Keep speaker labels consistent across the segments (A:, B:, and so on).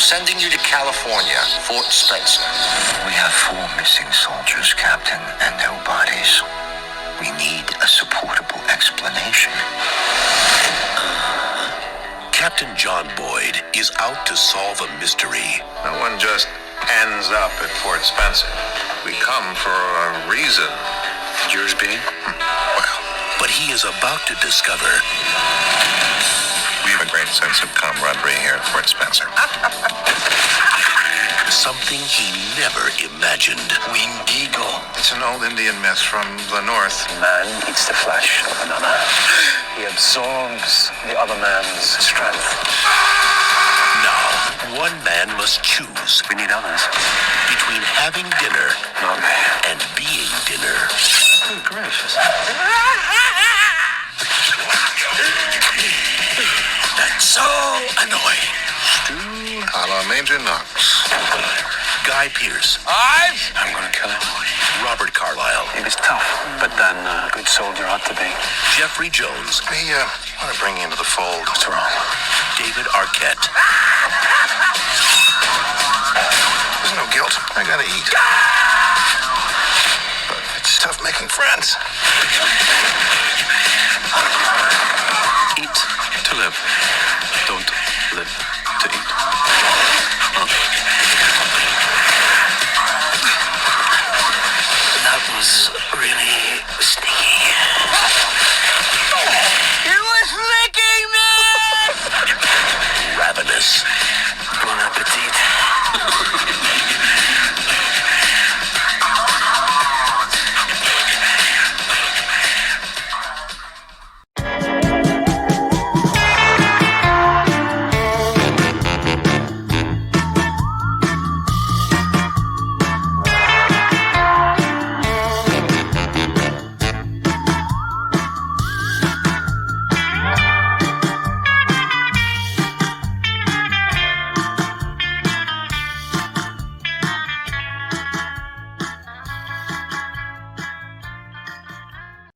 A: sending you to California, Fort Spencer.
B: We have 4 missing soldiers, Captain, and no bodies. We need a supportable explanation.
C: Captain John Boyd is out to solve a mystery.
D: No one just ends up at Fort Spencer. We come for a reason.
B: Yours being?
C: Well, but he is about to discover
D: We have a great sense of camaraderie here at Fort Spencer.
C: something he never imagined.
B: Winged eagle.
D: It's an old Indian myth from the north.
B: Man eats the flesh of another. He absorbs the other man's strength.
C: Now, one man must choose
B: We need others.
C: between having dinner
B: Not me.
C: and being dinner.
B: Good gracious.
C: That's so annoying.
D: Stew a la Major Knox.
C: Guy Pearce,
B: I'm gonna kill him.
C: Robert Carlyle,
B: He was tough, but then a good soldier ought to be.
C: Jeffrey Jones,
D: We want to bring you into the fold.
B: What's wrong?
C: David Arquette,
D: There's no guilt. I gotta eat. But it's tough making friends.
B: Eat to live. Don't live to eat. That was really sneaky.
A: It was licking me!
C: Ravenous,
B: Bon appetit.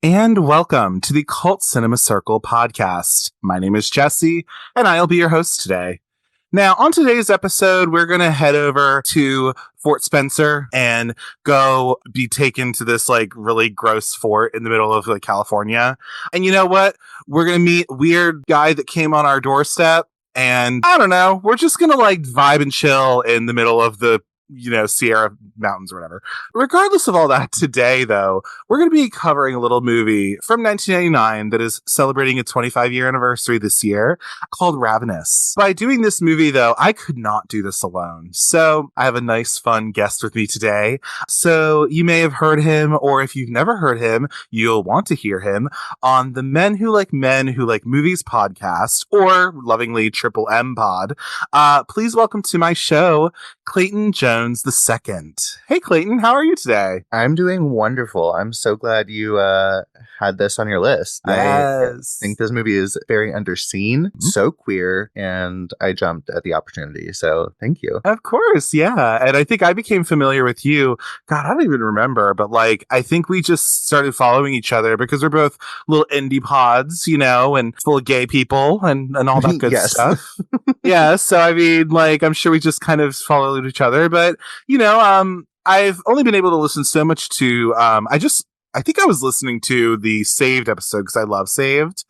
E: And welcome to the Cult Cinema Circle podcast. My name is Jesse, and I'll be your host today. Now, on today's episode, we're going to head over to Fort Spencer and go be taken to this like really gross fort in the middle of like California. And you know what? We're going to meet a weird guy that came on our doorstep. And I don't know, we're just going to like vibe and chill in the middle of the Sierra Mountains or whatever. Regardless of all that, today, though, we're going to be covering a little movie from 1999 that is celebrating its 25-year anniversary this year called Ravenous. By doing this movie, though, I could not do this alone. So I have a nice, fun guest with me today. So you may have heard him, or if you've never heard him, you'll want to hear him on the Men Who Like Movies podcast, or lovingly Triple M Pod. Please welcome to my show, Clayton Jones II. Hey, Clayton, how are you today?
F: I'm doing wonderful. I'm so glad you had this on your list.
E: Yes.
F: I think this movie is very underseen, so queer, and I jumped at the opportunity. So thank you.
E: Of course, yeah. And I think I became familiar with you. God, I don't even remember, but like, I think we just started following each other because we're both little indie pods, and full of gay people and all that good
F: Yes.
E: stuff. Yeah. So, I mean, like, I'm sure we just kind of followed each other, but I've only been able to listen so much to, I think I was listening to the Saved episode because I love Saved.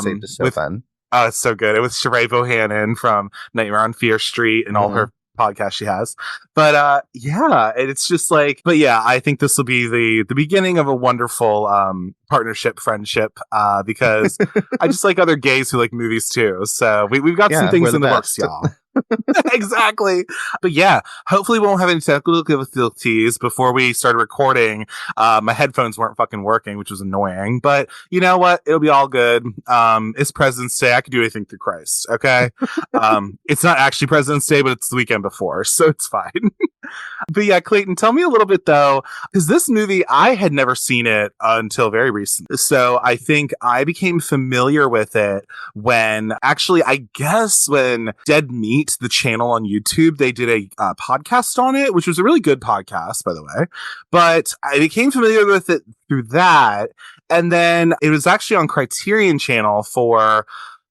F: Saved is so fun.
E: Oh, it's so good. It was Sheree Bohannon from Nightmare on Fear Street and all her podcasts she has. But yeah, it's just like, but yeah, I think this will be the beginning of a wonderful partnership, friendship, because I just like other gays who like movies too. So we've got some things in the works, y'all. Exactly. But yeah, hopefully we won't have any technical difficulties before we started recording. My headphones weren't fucking working, which was annoying, but you know what? It'll be all good. It's President's Day. I can do anything through Christ. Okay. It's not actually President's Day, but it's the weekend before, so it's fine. But yeah, Clayton, tell me a little bit though, because this movie, I had never seen it until very recently. So I think I became familiar with it when when Dead Meat, the channel on YouTube, they did a podcast on it, which was a really good podcast, by the way. But I became familiar with it through that. And then it was actually on Criterion Channel for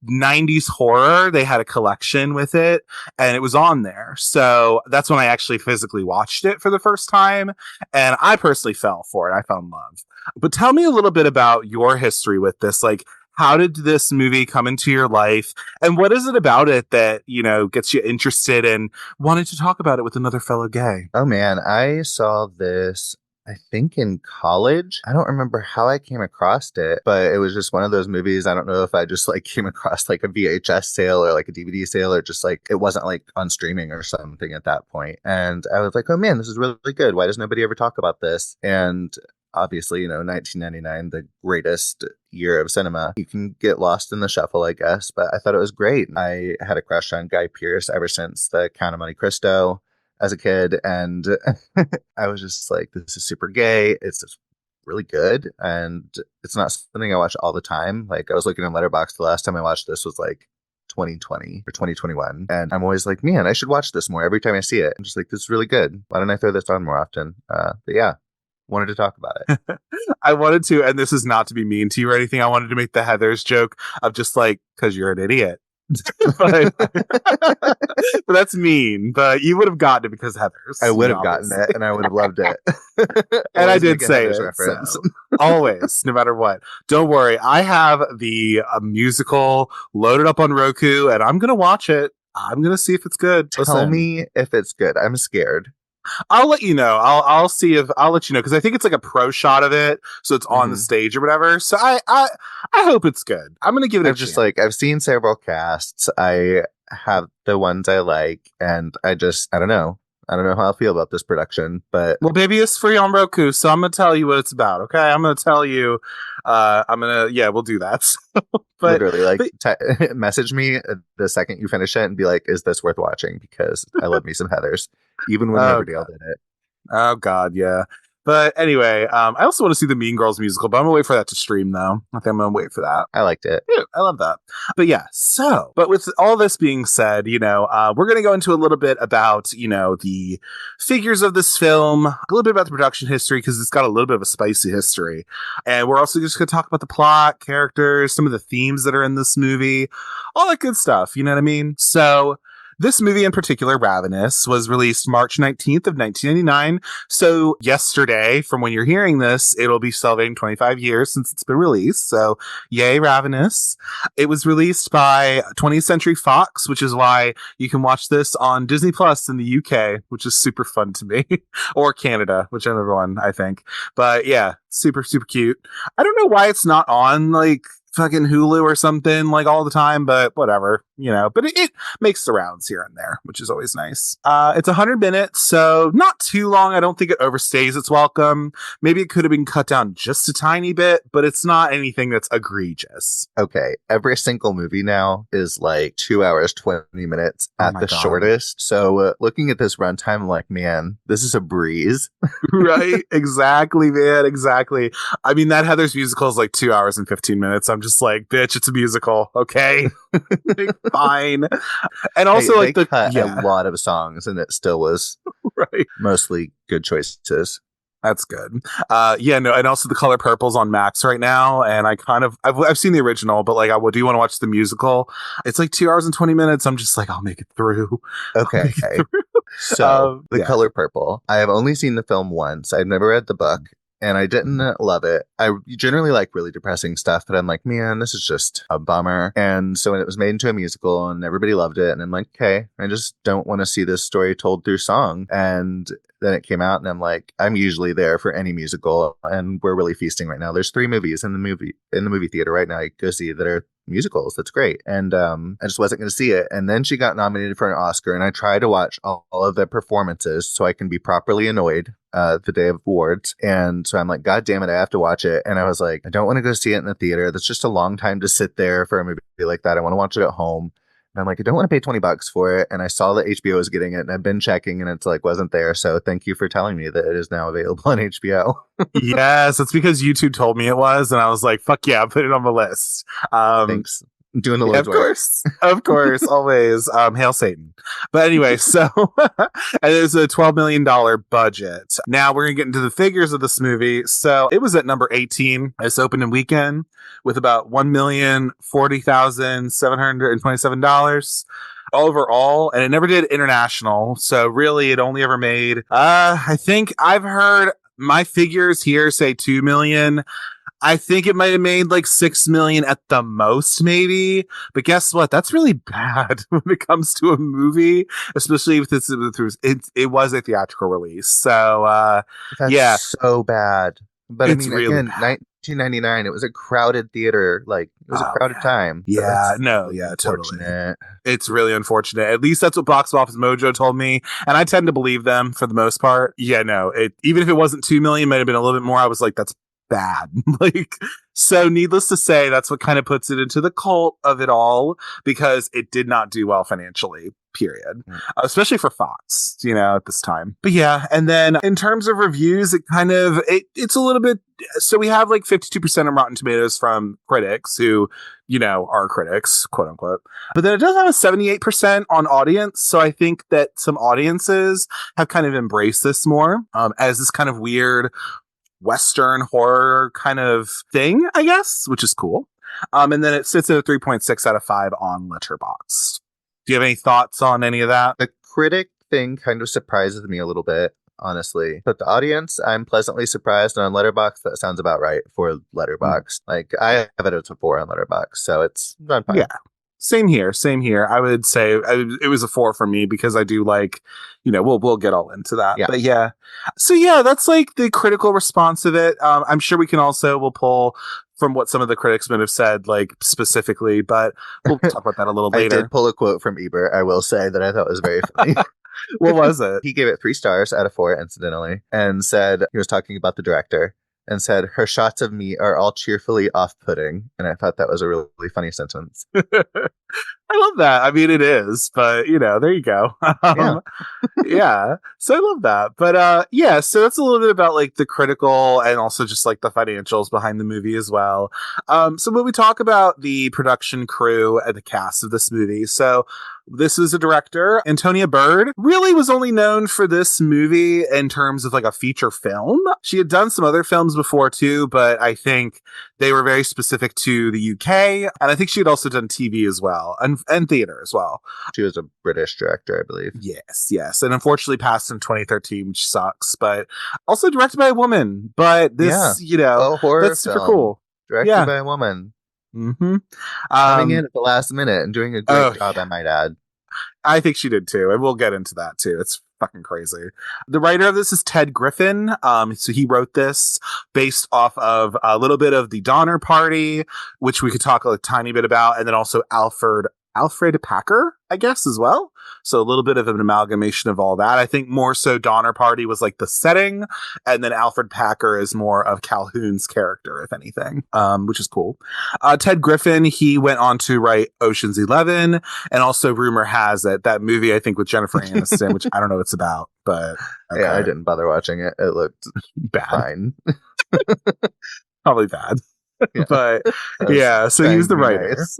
E: 90s horror. They had a collection with it and it was on there. So that's when I actually physically watched it for the first time. And I personally fell for it. I fell in love. But tell me a little bit about your history with this. Like, how did this movie come into your life? And what is it about it that, you know, gets you interested in wanting to talk about it with another fellow gay?
F: Oh man, I saw this, I think in college. I don't remember how I came across it, but it was just one of those movies. I don't know if I just like came across like a VHS sale or like a DVD sale, or just like it wasn't like on streaming or something at that point. And I was like, oh man, this is really good. Why does nobody ever talk about this? And obviously, you know, 1999, the greatest year of cinema. You can get lost in the shuffle, I guess, but I thought it was great. I had a crush on Guy Pearce ever since The Count of Monte Cristo as a kid, and I was just like, this is super gay. It's just really good, and it's not something I watch all the time. Like, I was looking in Letterboxd, the last time I watched this was like 2020 or 2021, and I'm always like, man, I should watch this more every time I see it. I'm just like, this is really good. Why don't I throw this on more often? But yeah, wanted to talk about it.
E: I wanted to, and this is not to be mean to you or anything. I wanted to make the Heathers joke of just like, because you're an idiot. but, but that's mean. But you would have gotten it because Heathers.
F: I would have gotten it, and I would have loved it.
E: And I did say it. So, always, no matter what. Don't worry. I have the musical loaded up on Roku, and I'm going to watch it. I'm going to see if it's good.
F: Tell me if it's good. I'm scared.
E: I'll let you know. I'll see if I'll let you know, because I think it's like a pro shot of it, so it's on the stage or whatever. So I hope it's good. I'm gonna give it a chance.
F: Just like, I've seen several casts. I have the ones I like, and I don't know. I don't know how I feel about this production, but
E: well, baby, it's free on Roku, so I'm gonna tell you what it's about. Okay, I'm gonna tell you. We'll do that. But
F: literally, like, message me the second you finish it and be like, "Is this worth watching?" Because I love me some Heathers, even when Riverdale did it.
E: Oh God, yeah. But anyway, I also want to see the Mean Girls musical, but I'm gonna wait for that to stream though. I think I'm gonna wait for that.
F: I liked it.
E: Yeah, I love that. But yeah, but with all this being said, you know, we're gonna go into a little bit about, you know, the figures of this film, a little bit about the production history, because it's got a little bit of a spicy history. And we're also just gonna talk about the plot, characters, some of the themes that are in this movie, all that good stuff, you know what I mean? So this movie in particular, Ravenous, was released March 19th of 1999. So yesterday, from when you're hearing this, it'll be celebrating 25 years since it's been released. So yay, Ravenous. It was released by 20th Century Fox, which is why you can watch this on Disney Plus in the UK, which is super fun to me. Or Canada, whichever one, I think. But yeah, super, super cute. I don't know why it's not on like fucking Hulu or something like all the time, but whatever, you know, but it makes the rounds here and there, which is always nice. It's 100 minutes, so not too long. I don't think it overstays its welcome. Maybe it could have been cut down just a tiny bit, but it's not anything that's egregious.
F: Okay. Every single movie now is like 2 hours, 20 minutes at the shortest. So looking at this runtime, I'm like, man, this is a breeze.
E: Right? Exactly, man. Exactly. I mean, that Heathers musical is like 2 hours and 15 minutes. I'm just like, bitch, it's a musical. Okay. Fine. And also,
F: they cut a lot of songs, and it still was
E: right.
F: Mostly good choices.
E: That's good. And also The Color Purple's on Max right now, and I've seen the original, but like, I do want to watch the musical. It's like 2 hours and 20 minutes. I'm just like, I'll make it through.
F: Okay. So The Color Purple. I have only seen the film once. I've never read the book. And I didn't love it. I generally like really depressing stuff, but I'm like, man, this is just a bummer. And so when it was made into a musical and everybody loved it, and I'm like, okay, I just don't want to see this story told through song. And then it came out, and I'm like, I'm usually there for any musical, and we're really feasting right now. There's 3 movies in the movie theater right now you go see that are musicals. That's great. And I just wasn't going to see it. And then she got nominated for an Oscar, and I try to watch all of the performances so I can be properly annoyed the day of awards. And so I'm like, God damn it, I have to watch it. And I was like, I don't want to go see it in the theater. That's just a long time to sit there for a movie like that. I want to watch it at home. And I'm like, I don't want to pay $20 for it. And I saw that HBO was getting it, and I've been checking, and it's like wasn't there. So thank you for telling me that it is now available on HBO.
E: Yes, it's because YouTube told me it was, and I was like, fuck yeah, put it on the list.
F: Thanks. Doing the
E: Yeah,
F: Lord's work.
E: of course, always. Hail Satan. But anyway, so and there's a $12 million budget. Now we're gonna get into the figures of this movie. So it was at number 18 this opening weekend with about $1,040,727 overall, and it never did international. So really, it only ever made. I think I've heard my figures here say 2 million. I think it might have made like 6 million at the most, maybe. But guess what? That's really bad when it comes to a movie, especially if it was a theatrical release. So,
F: That's so bad. But
E: it's
F: I mean,
E: really
F: again,
E: bad.
F: 1999, it was a crowded theater. Like, it was a crowded time. So
E: Yeah,
F: that's
E: no,
F: really
E: yeah, totally.
F: unfortunate.
E: It's really unfortunate. At least that's what Box Office Mojo told me, and I tend to believe them for the most part. Yeah, no, even if it wasn't 2 million, it might have been a little bit more. I was like, that's bad. Like, so needless to say, that's what kind of puts it into the cult of it all, because it did not do well financially, period. Especially for Fox, at this time. But yeah, and then in terms of reviews, it's a little bit, so we have like 52% on Rotten Tomatoes from critics who, are critics, quote unquote. But then it does have a 78% on audience. So I think that some audiences have kind of embraced this more as this kind of weird Western horror kind of thing, I guess, which is cool. And then it sits at a 3.6 out of 5 on Letterboxd. Do you have any thoughts on any of that?
F: The critic thing kind of surprises me a little bit, honestly. But the audience, I'm pleasantly surprised. And on Letterboxd, that sounds about right for Letterboxd. Like, I have it as a 4 on Letterboxd, so it's not fine.
E: Yeah. Same here. I would say it was a 4 for me because I do like, we'll get all into that.
F: Yeah.
E: But yeah. So yeah, that's like the critical response of it. I'm sure we'll pull from what some of the critics might have said, like specifically, but we'll talk about that a little later.
F: I did pull a quote from Ebert, I will say, that I thought was very funny.
E: What was it?
F: He gave it 3 stars out of 4, incidentally, and said, he was talking about the director, and said, her shots of me are all cheerfully off-putting. And I thought that was a really funny sentence.
E: I love that. I mean, it is, but there you go. Yeah. So I love that. But yeah, so that's a little bit about like the critical and also just like the financials behind the movie as well. So when we talk about the production crew and the cast of this movie, so this is a director, Antonia Bird, really was only known for this movie in terms of like a feature film. She had done some other films before too, but I think they were very specific to the UK. And I think she had also done TV as well and theater as well.
F: She was a British director, I believe.
E: Yes. And unfortunately passed in 2013, which sucks, but also directed by a woman. But this,
F: a horror
E: that's super
F: film
E: cool.
F: Directed by a woman.
E: Mm-hmm.
F: Coming in at the last minute and doing a great job, I might add.
E: I think she did too, and we'll get into that too. It's fucking crazy. The writer of this is Ted Griffin. So he wrote this based off of a little bit of the Donner Party, which we could talk a tiny bit about, and then also Alfred Packer, I guess, as well. So a little bit of an amalgamation of all that. I think more so Donner Party was like the setting, and then Alfred Packer is more of Calhoun's character, if anything, which is cool. Ted Griffin, he went on to write Ocean's 11, and also rumor has it that movie, I think, with Jennifer Aniston, which I don't know what it's about, but okay.
F: Yeah, I didn't bother watching it. It looked
E: bad.
F: Fine.
E: Probably bad.
F: Yeah.
E: But yeah, so he's the writer. Nice.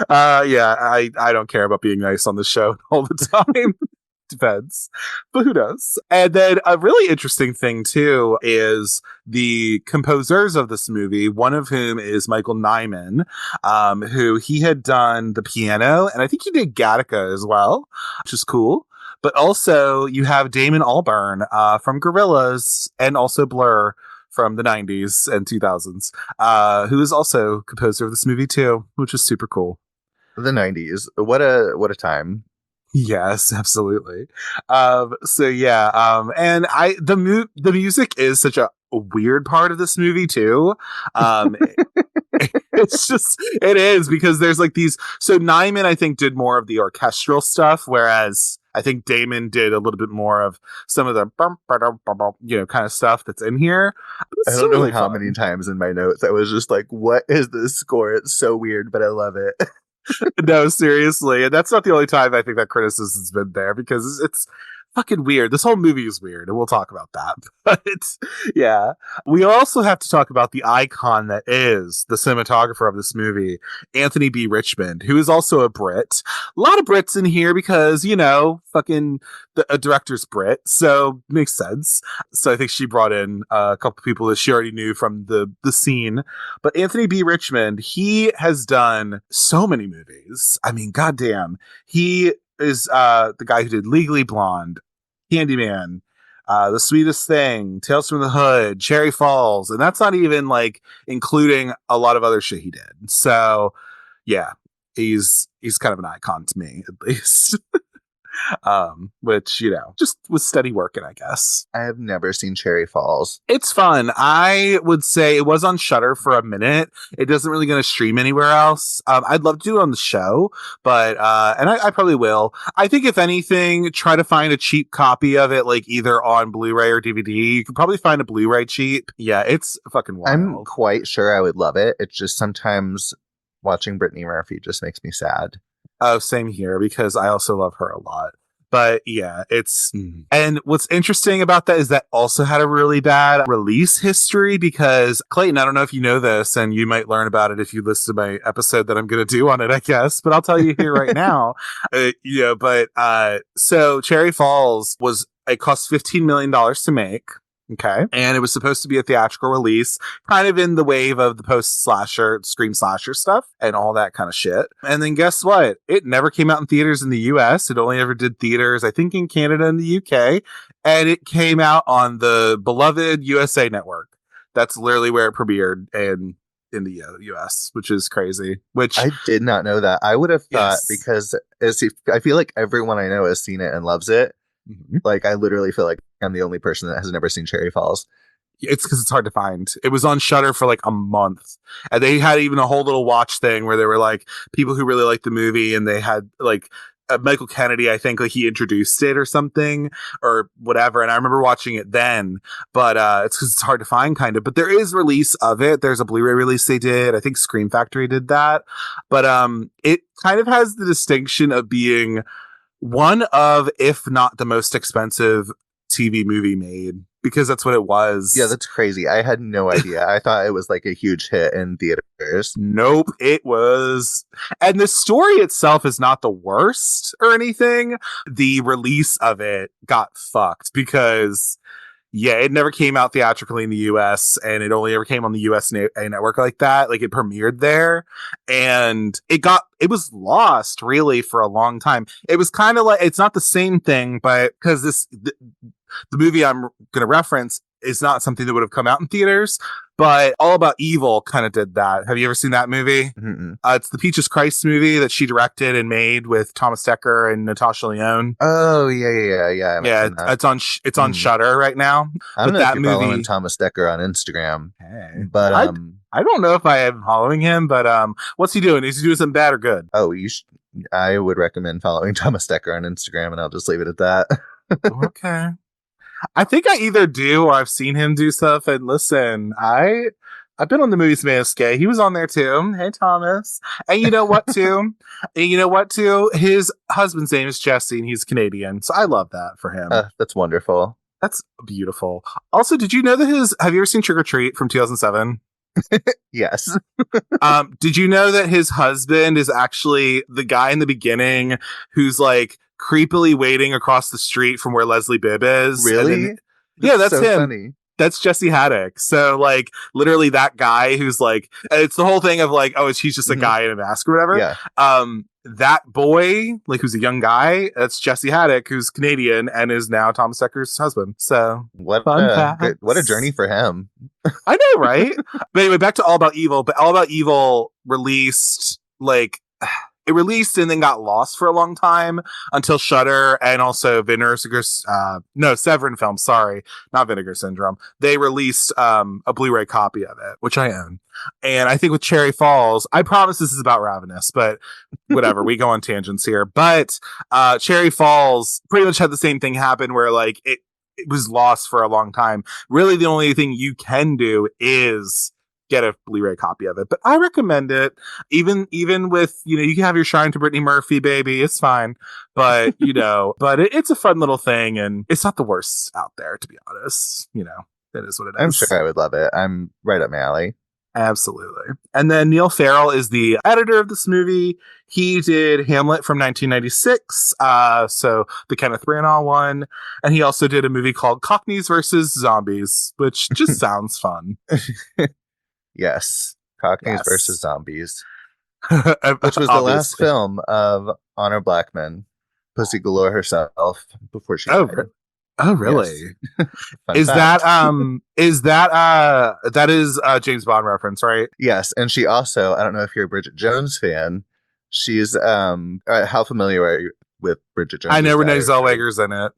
E: Yeah, I don't care about being nice on the show all the time. Depends, but who does? And then a really interesting thing too is the composers of this movie, one of whom is Michael Nyman, who he had done the piano, and I think he did Gattaca as well, which is cool. But also you have Damon Albarn from Gorillaz and also Blur from the 90s and 2000s, who is also composer of this movie too, which is super cool.
F: The 90s. What a time.
E: Yes, absolutely. So yeah, and the music is such a weird part of this movie too. It is because there's like these, so Nyman I think did more of the orchestral stuff, whereas I think Damon did a little bit more of some of the kind of stuff that's in here.
F: I don't know how many times in my notes I was just like, what is this score? It's so weird, but I love it.
E: No, seriously. And that's not the only time I think that criticism's been there, because it's fucking weird. This whole movie is weird, and we'll talk about that. But yeah, we also have to talk about the icon that is the cinematographer of this movie, Anthony B. Richmond, who is also a Brit. A lot of Brits in here because, you know, fucking a director's Brit, so makes sense. So I think she brought in a couple people that she already knew from the scene. But Anthony B. Richmond, he has done so many movies. I mean, goddamn. He is the guy who did Legally Blonde, Candyman, The Sweetest Thing, Tales from the Hood, Cherry Falls, and that's not even like including a lot of other shit he did. So yeah, he's kind of an icon to me, at least. Which, you know, just was steady working, I guess.
F: I have never seen Cherry Falls.
E: It's fun. I would say it was on Shudder for a minute. It doesn't really going to stream anywhere else. I'd love to do it on the show, but and I probably will. I think if anything, try to find a cheap copy of it, like either on Blu-ray or DVD. You could probably find a Blu-ray cheap. Yeah, it's fucking wild.
F: I'm quite sure I would love it. It's just sometimes watching Brittany Murphy just makes me sad.
E: Oh, same here, because I also love her a lot. But yeah, it's... And what's interesting about that is that also had a really bad release history because, Clayton, I don't know if you know this, and you might learn about it if you listen to my episode that I'm going to do on it, I guess, but I'll tell you here right now. So Cherry Falls it cost $15 million to make. Okay. And it was supposed to be a theatrical release, kind of in the wave of the post-slasher, scream slasher stuff and all that kind of shit. And then guess what? It never came out in theaters in the US. It only ever did theaters, I think, in Canada and the UK. And it came out on the beloved USA Network. That's literally where it premiered in the US, which is crazy. Which
F: I did not know that. I would have thought, because I feel like everyone I know has seen it and loves it. Mm-hmm. Like, I literally feel like I'm the only person that has never seen Cherry Falls.
E: It's because it's hard to find. It was on Shudder for like a month. And they had even a whole little watch thing where they were like people who really liked the movie, and they had like Michael Kennedy, I think, like he introduced it or something or whatever. And I remember watching it then, but it's because it's hard to find, kind of. But there is release of it. There's a Blu-ray release they did. I think Scream Factory did that. But it kind of has the distinction of being one of, if not the most expensive TV movie made, because that's what it was.
F: Yeah, that's crazy. I had no idea. I thought it was like a huge hit in theaters.
E: Nope, it was. And the story itself is not the worst or anything. The release of it got fucked because, yeah, it never came out theatrically in the US, and it only ever came on the US network like that. Like, it premiered there, and it was lost really for a long time. It was kind of like, it's not the same thing, but because the movie I'm going to reference is not something that would have come out in theaters, but All About Evil kind of did that. Have you ever seen that movie? It's the Peaches Christ movie that she directed and made with Thomas Dekker and Natasha Lyonne.
F: Oh, yeah.
E: Yeah, it's on Shudder right now.
F: I don't know if you're following Thomas Dekker on Instagram.
E: Hey,
F: but
E: I don't know if I am following him, but what's he doing? Is he doing something bad or good?
F: Oh, I would recommend following Thomas Dekker on Instagram, and I'll just leave it at that.
E: Okay. I think I either do or I've seen him do stuff. And listen, I've been on the Movies Mask. He was on there too. Hey, Thomas. And you know what too? His husband's name is Jesse, and he's Canadian. So I love that for him.
F: That's wonderful.
E: That's beautiful. Also, did you know that have you ever seen Trick or Treat from 2007?
F: Yes.
E: Did you know that his husband is actually the guy in the beginning who's like creepily waiting across the street from where Leslie Bibb is?
F: Really?
E: Yeah, that's
F: so
E: him.
F: Funny.
E: That's Jesse Haddock. So, like, literally that guy who's like, it's the whole thing of like, oh, he's just a guy in a mask or whatever.
F: Yeah.
E: That boy, like, who's a young guy, that's Jesse Haddock, who's Canadian and is now Thomas Decker's husband. So,
F: what a journey for him.
E: I know, right? But anyway, back to All About Evil. But All About Evil released, like, it released and then got lost for a long time until Shudder and also Severin Films, sorry, not Vinegar Syndrome. They released a Blu-ray copy of it, which I own. And I think with Cherry Falls, I promise this is about Ravenous, but whatever, we go on tangents here. But Cherry Falls pretty much had the same thing happen where like it was lost for a long time. Really, the only thing you can do is get a Blu-ray copy of it. But I recommend it. Even with, you can have your shrine to Brittany Murphy, baby. It's fine. But, but it's a fun little thing, and it's not the worst out there, to be honest. That is what it is.
F: I'm sure I would love it. I'm right up my alley.
E: Absolutely. And then Neil Farrell is the editor of this movie. He did Hamlet from 1996, so the Kenneth Branagh one. And he also did a movie called Cockneys versus Zombies, which just sounds fun.
F: Yes. Cockneys versus Zombies. Which was the last film of Honor Blackman, Pussy Galore herself, before she died.
E: Oh, really?
F: Yes.
E: That is a James Bond reference, right?
F: Yes. And she also, I don't know if you're a Bridget Jones fan. She's, how familiar are you with Bridget Jones?
E: I know Renee Zellweger's in it.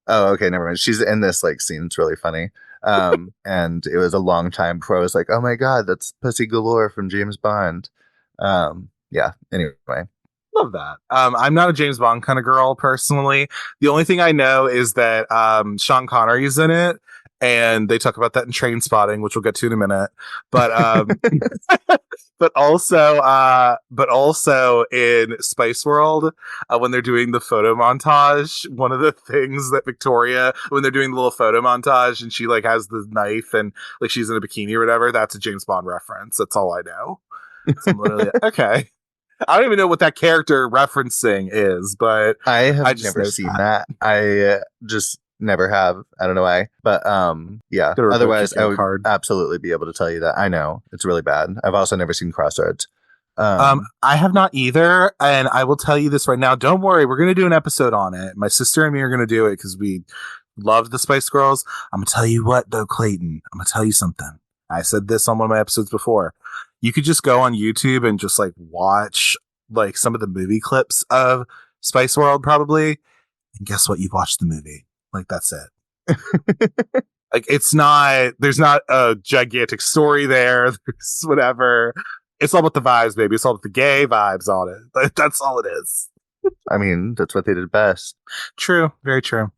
F: Oh, okay. Never mind. She's in this scene. It's really funny. And it was a long time before I was like, oh my God, that's Pussy Galore from James Bond. Yeah. Anyway.
E: Love that. I'm not a James Bond kind of girl personally. The only thing I know is that Sean Connery's in it, and they talk about that in Trainspotting, which we'll get to in a minute. But but also in Spice World, when they're doing the photo montage, one of the things that Victoria, when they're doing the little photo montage, and she has the knife and she's in a bikini or whatever, that's a James Bond reference. That's all I know. So I'm literally okay. I don't even know what that character referencing is, but
F: I have never seen that. I just never have. I don't know why. But yeah. Otherwise, I would absolutely be able to tell you that. I know. It's really bad. I've also never seen Crossroads.
E: I have not either. And I will tell you this right now. Don't worry. We're going to do an episode on it. My sister and me are going to do it because we loved the Spice Girls. I'm going to tell you what, though, Clayton. I'm going to tell you something. I said this on one of my episodes before. You could just go on YouTube and just watch some of the movie clips of Spice World probably. And guess what? You've watched the movie. That's it. There's not a gigantic story there. There's whatever. It's all about the vibes, baby. It's all about the gay vibes on it. That's all it is.
F: I mean, that's what they did best.
E: True. Very true.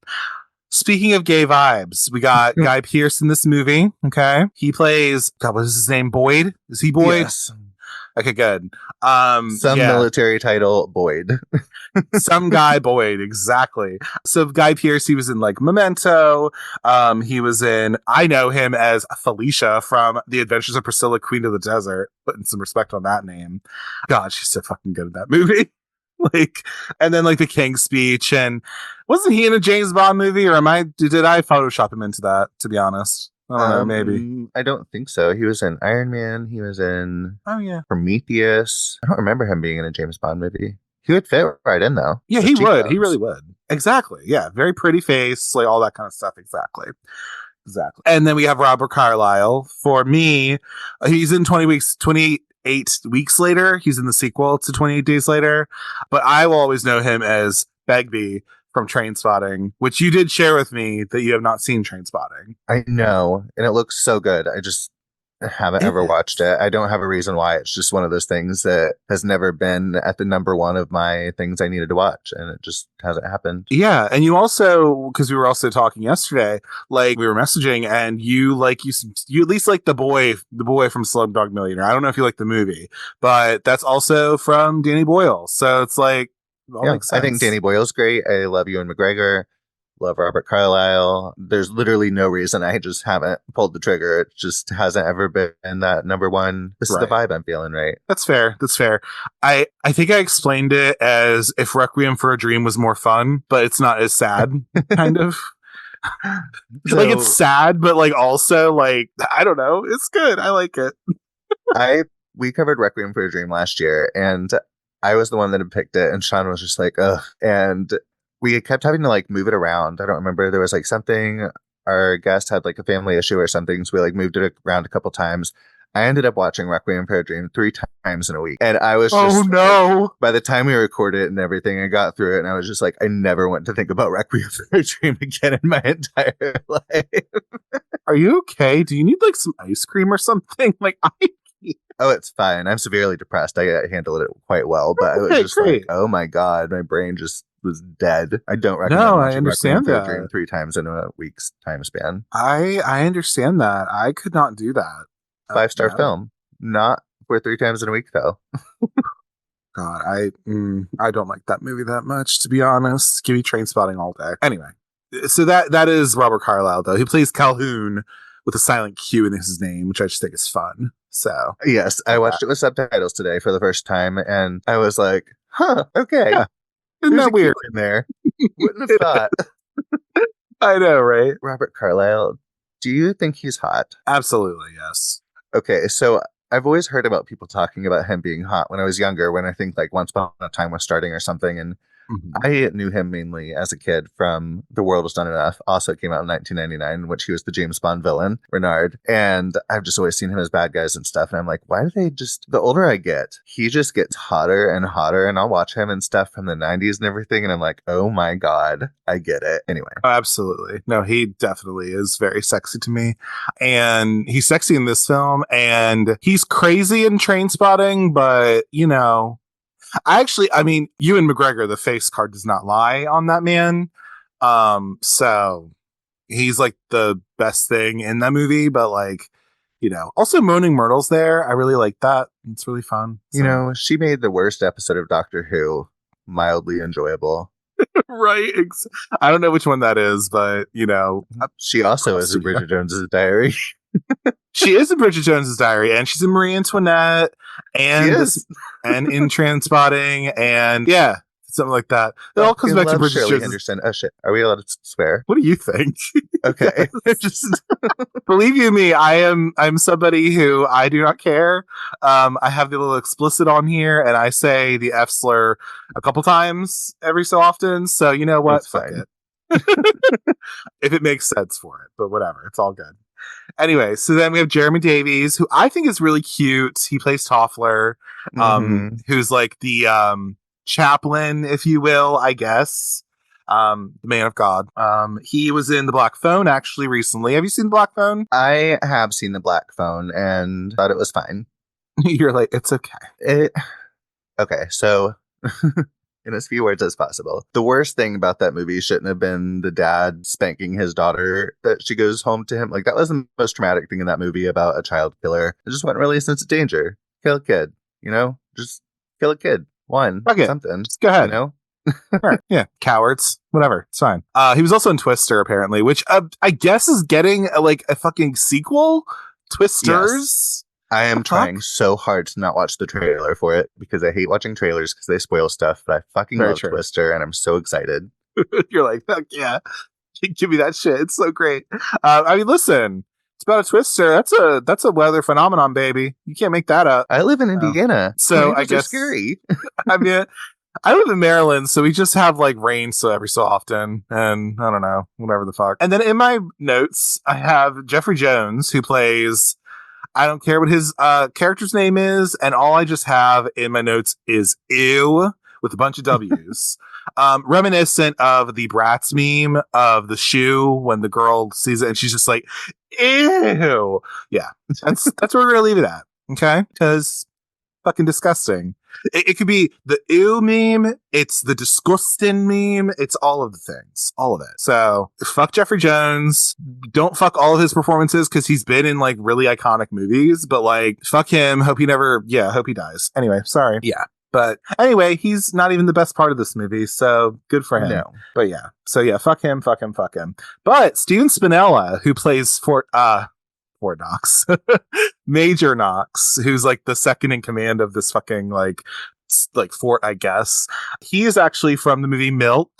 E: Speaking of gay vibes, we got Guy Pearce in this movie. Okay. He plays, God, what is his name? Boyd? Is he Boyd?
F: Yes.
E: Okay, good.
F: Military title, Boyd.
E: Some guy, Boyd, exactly. So Guy Pearce, he was in Memento. He was in, I know him as Felicia from The Adventures of Priscilla, Queen of the Desert. Putting some respect on that name. God, she's so fucking good at that movie. And then the King's Speech, and wasn't he in a James Bond movie, or did I Photoshop him into that, to be honest? I don't know, maybe.
F: I don't think so. He was in Iron Man. He was in Prometheus. I don't remember him being in a James Bond movie. He would fit right in, though.
E: Yeah, he would. He really would. Exactly. Yeah, very pretty face, all that kind of stuff. Exactly. And then we have Robert Carlyle. For me, he's in 28 weeks later. He's in the sequel to 28 Days Later. But I will always know him as Begbie from Trainspotting, which you did share with me that you have not seen Trainspotting.
F: I know, and it looks so good. I just haven't ever watched it. I don't have a reason why. It's just one of those things that has never been at the number one of my things I needed to watch, and it just hasn't happened.
E: Yeah, and you also, because we were also talking yesterday, we were messaging, and you at least like the boy from Slumdog Millionaire. I don't know if you like the movie, but that's also from Danny Boyle. So it's makes sense.
F: I think Danny Boyle's great. I love Ewan McGregor. Love Robert Carlyle. There's literally no reason I just haven't pulled the trigger. It just hasn't ever been that number one. This is the vibe I'm feeling, right?
E: That's fair. I think I explained it as if Requiem for a Dream was more fun, but it's not as sad, kind of. It's sad, but also I don't know. It's good. I like it.
F: We covered Requiem for a Dream last year, and I was the one that had picked it, and Sean was just ugh. And we kept having to move it around. I don't remember. There was something, our guest had a family issue or something. So we moved it around a couple times. I ended up watching Requiem for a Dream 3 times in a week. And I was just,
E: oh no.
F: By the time we recorded it and everything, I got through it. And I was just I never want to think about Requiem for a Dream again in my entire life.
E: Are you okay? Do you need some ice cream or something?
F: Oh, it's fine. I'm severely depressed. I handled it quite well, but I was just oh my God, my brain just was dead. I don't recommend.
E: No, I understand that.
F: Dream 3 times in a week's time span.
E: I understand that. I could not do that.
F: 5-star film. Not for 3 times in a week, though.
E: God, I don't like that movie that much, to be honest. Give me Trainspotting all day. Anyway, so that is Robert Carlyle, though. He plays Calhoun with a silent Q in his name, which I just think is fun. So
F: yes, I watched it with subtitles today for the first time, and I was like, "Huh, okay,
E: yeah. Isn't that weird
F: in there?" Wouldn't have thought.
E: I know, right?
F: Robert Carlyle. Do you think he's hot?
E: Absolutely, yes.
F: Okay, so I've always heard about people talking about him being hot when I was younger, when I think like Once Upon a Time was starting or something, and I knew him mainly as a kid from The World Was Not Enough. Also, it came out in 1999, in which he was the James Bond villain, Renard. And I've just always seen him as bad guys and stuff. And I'm like, why do they just... The older I get, he just gets hotter and hotter. And I'll watch him and stuff from the 90s and everything. And I'm like, oh my God, I get it. Anyway.
E: Oh, absolutely. No, he definitely is very sexy to me. And he's sexy in this film. And he's crazy in Trainspotting, but, you know... I mean, Ewan McGregor, the face card does not lie on that man. So he's like the best thing in that movie, but like, you know, also Moaning Myrtle's there. I really like that. It's really fun. So.
F: You know, she made the worst episode of Doctor Who mildly enjoyable.
E: Right. I don't know which one that is, but you know,
F: she also is in Bridget Jones's Diary.
E: She is in Bridget Jones's Diary, and she's in Marie Antoinette, and and in Trainspotting, and yeah, something like that. It all comes back to Bridget Jones.
F: Henderson. Oh shit, are we allowed to swear?
E: What do you think?
F: Okay,
E: just believe you me, I'm somebody who I do not care. I have the little explicit on here, and I say the F slur a couple times every so often. So you know what? Fuck it. If it makes sense for it, but whatever, it's all good. Anyway, so then we have Jeremy Davies, who I think is really cute. He plays Toffler, who's like the chaplain, if you will, I guess. The man of God. He was in The Black Phone actually recently. Have you seen The Black Phone?
F: I have seen The Black Phone and thought it was fine.
E: You're like, it's okay.
F: Okay, so in as few words as possible. The worst thing about that movie shouldn't have been the dad spanking his daughter that she goes home to him. Like, that was the most traumatic thing in that movie about a child killer. It just wasn't really a sense of danger. Kill a kid, you know? Just kill a kid. Something.
E: Just go ahead.
F: You know?
E: Right. Yeah, cowards. Whatever. It's fine. He was also in Twister, apparently, which I guess is getting a fucking sequel. Twisters.
F: Yes. I am trying so hard to not watch the trailer for it because I hate watching trailers because they spoil stuff, but I fucking love Twister and I'm so excited.
E: You're like, fuck yeah. Give me that shit. It's so great. I mean, listen, it's about a Twister. That's a weather phenomenon, baby. You can't make that up.
F: I live in Indiana.
E: So I guess
F: scary.
E: I mean, I live in Maryland, so we just have like rain every so often, and I don't know, whatever the fuck. And then in my notes, I have Jeffrey Jones, who plays... I don't care what his character's name is, and all I just have in my notes is ew with a bunch of W's. Reminiscent of the Bratz meme of the shoe when the girl sees it and she's just like, ew. Yeah, that's where we're gonna leave it at. Okay, because fucking disgusting. It could be the ew meme. It's the disgusting meme. It's all of the things. All of it. So fuck Jeffrey Jones. Don't fuck all of his performances because he's been in like really iconic movies. But like, fuck him. Hope he dies. Anyway, sorry. Yeah. But anyway, he's not even the best part of this movie. So good for him.
F: No.
E: But yeah. So yeah, fuck him. But Steven Spinella, who plays Fort Knox, Major Knox, who's like the second in command of this fucking like fort, I guess. He is actually from the movie Milk,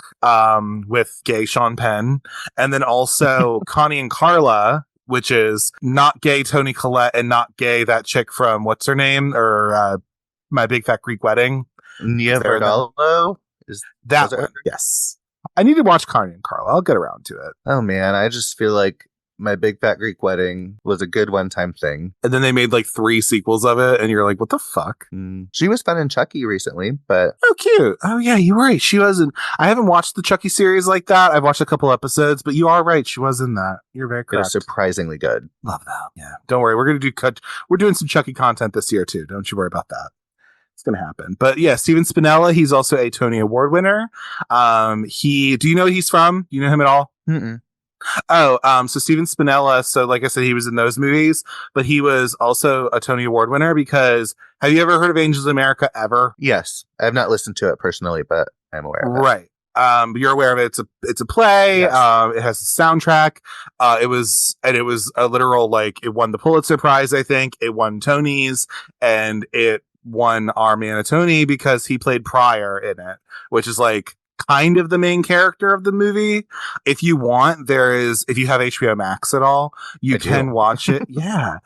E: with gay Sean Penn, and then also Connie and Carla, which is not gay Toni Collette and not gay that chick from what's her name or My Big Fat Greek Wedding.
F: Nia Bardolo?
E: Is that one? Yes. I need to watch Connie and Carla. I'll get around to it.
F: Oh man, I just feel like My Big Fat Greek Wedding was a good one-time thing.
E: And then they made like 3 sequels of it, and you're like, what the fuck?
F: She was fun in Chucky recently, but...
E: Oh, cute. Oh, yeah, you're right. She was in... I haven't watched the Chucky series like that. I've watched a couple episodes, but you are right. She was in that. You're very correct.
F: It was surprisingly good.
E: Love that. Yeah. Don't worry. We're doing some Chucky content this year, too. Don't you worry about that. It's going to happen. But yeah, Steven Spinella, he's also a Tony Award winner. Do you know who he's from? Do you know him at all?
F: Mm-mm.
E: So Steven Spinella, so like I said, he was in those movies, but he was also a Tony Award winner because have you ever heard of Angels in America ever?
F: Yes. I have not listened to it personally, but I'm aware of it.
E: Right. You're aware of it. It's a play.
F: Yes.
E: It has a soundtrack. It was a literal, like, it won the Pulitzer Prize, I think. It won Tonys, and it won our man Tony because he played Pryor in it, which is like kind of the main character of the movie. If you want, if you have HBO Max at all, you can watch it. Yeah.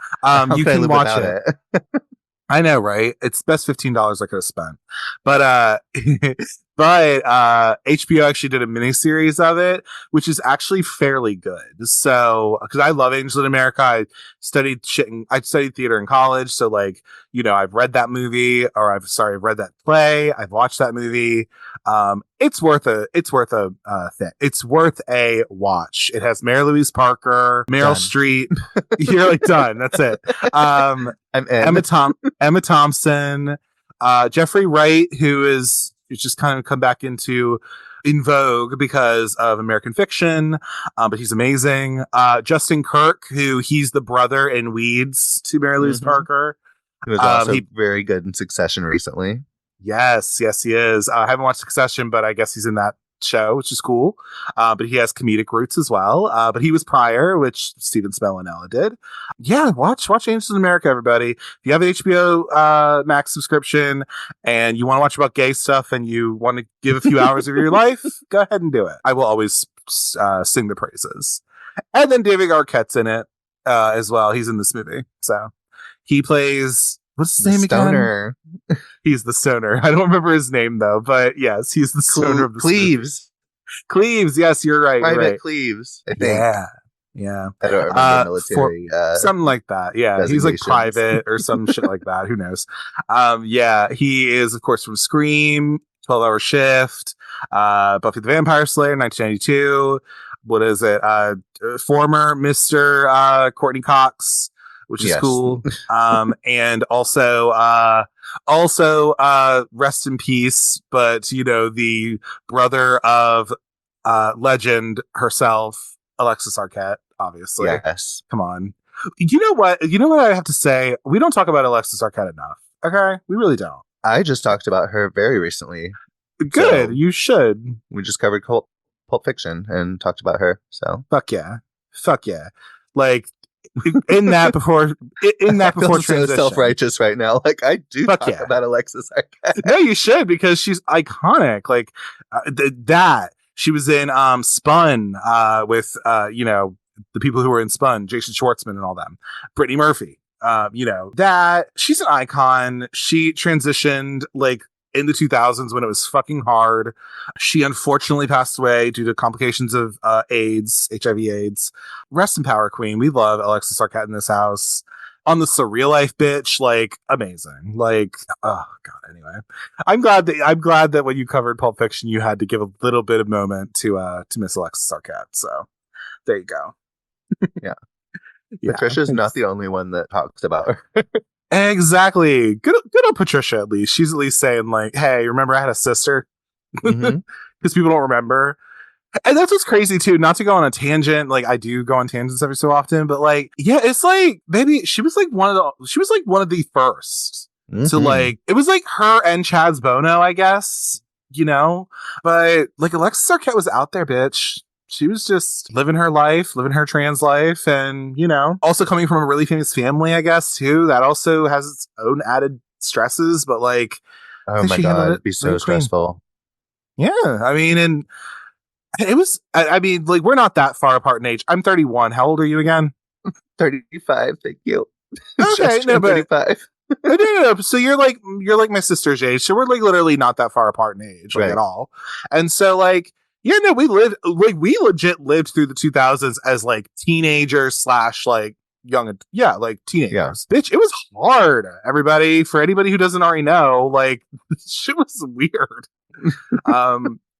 E: You can watch it. I know, right? It's best $15 I could have spent. But HBO actually did a miniseries of it, which is actually fairly good. So, because I love Angels in America, I studied theater in college. So, like, you know, I've read that movie, I've read that play. I've watched that movie. It's worth a thing. It's worth a watch. It has Mary Louise Parker, Meryl Streep. You're like done. That's it. I'm in. Emma Thompson, Jeffrey Wright, who's just kind of come back in vogue because of American Fiction, but he's amazing. Justin Kirk, he's the brother in Weeds to Mary Louise Parker.
F: He was also very good in Succession recently.
E: Yes, he is. I haven't watched Succession, but I guess he's in that show, which is cool. But he has comedic roots as well. But he was Pryor, which Steven Spinella did. Yeah, watch Angels in America, everybody. If you have an HBO Max subscription and you want to watch about gay stuff and you want to give a few hours of your life, go ahead and do it. I will always sing the praises. And then David Arquette's in it as well. He's in this movie. So he plays... What's his name
F: Stoner.
E: Again? He's the stoner. I don't remember his name though, but yes, he's the stoner of the
F: Cleves.
E: Cleves. Yes, you're right.
F: Private
E: you're right.
F: Cleves. I think.
E: Yeah.
F: I don't remember military.
E: Something like that. Yeah, he's like private or some shit like that. Who knows? Yeah, he is of course from Scream, 12-Hour Shift, Buffy the Vampire Slayer, 1992. What is it? Former Mr. Courtney Cox, which is cool. And also rest in peace, but you know, the brother of legend herself, Alexis Arquette, obviously.
F: Yes.
E: Come on. You know what I have to say? We don't talk about Alexis Arquette enough. Okay? We really don't.
F: I just talked about her very recently.
E: Good.
F: So
E: you should.
F: We just covered Pulp Fiction and talked about her. So
E: fuck yeah. Like, in that before transition.
F: So self-righteous right now. Like, I do talk about Alexis Arquette.
E: No, you should, because she's iconic. Like that she was in Spun with you know, the people who were in Spun, Jason Schwartzman and all them, Brittany Murphy. You know, that she's an icon. She transitioned like in the 2000s when it was fucking hard. She unfortunately passed away due to complications of HIV AIDS. Rest in power, queen. We love Alexis Arquette in this house. On the Surreal Life, bitch, like amazing. Like, oh god. Anyway, I'm glad that when you covered Pulp Fiction, you had to give a little bit of moment to Miss Alexis Arquette. So there you go.
F: Yeah. Patricia's not the only one that talks about her.
E: Exactly. Good old Patricia, at least. She's at least saying, like, hey, remember I had a sister? Because people don't remember. And that's what's crazy, too. Not to go on a tangent. Like, I do go on tangents every so often. But, like, yeah, it's like, maybe she was like one of the first to, like, it was like her and Chaz Bono, I guess, you know? But, like, Alexis Arquette was out there, bitch. She was just living her life, living her trans life, and, you know, also coming from a really famous family, I guess, too. That also has its own added stresses, but, like,
F: oh my god, it'd be so stressful.
E: Yeah, I mean, and it was, I mean, like, we're not that far apart in age. I'm 31. How old are you again?
F: 35, thank you.
E: Okay, no, but
F: 35.
E: No. So you're like my sister's age, so we're like literally not that far apart in age, like, at all. And so, like, yeah, no, we legit lived through the 2000s as like teenagers / like young, like teenagers. Yeah. Bitch, it was hard, everybody. For anybody who doesn't already know, like, shit was weird.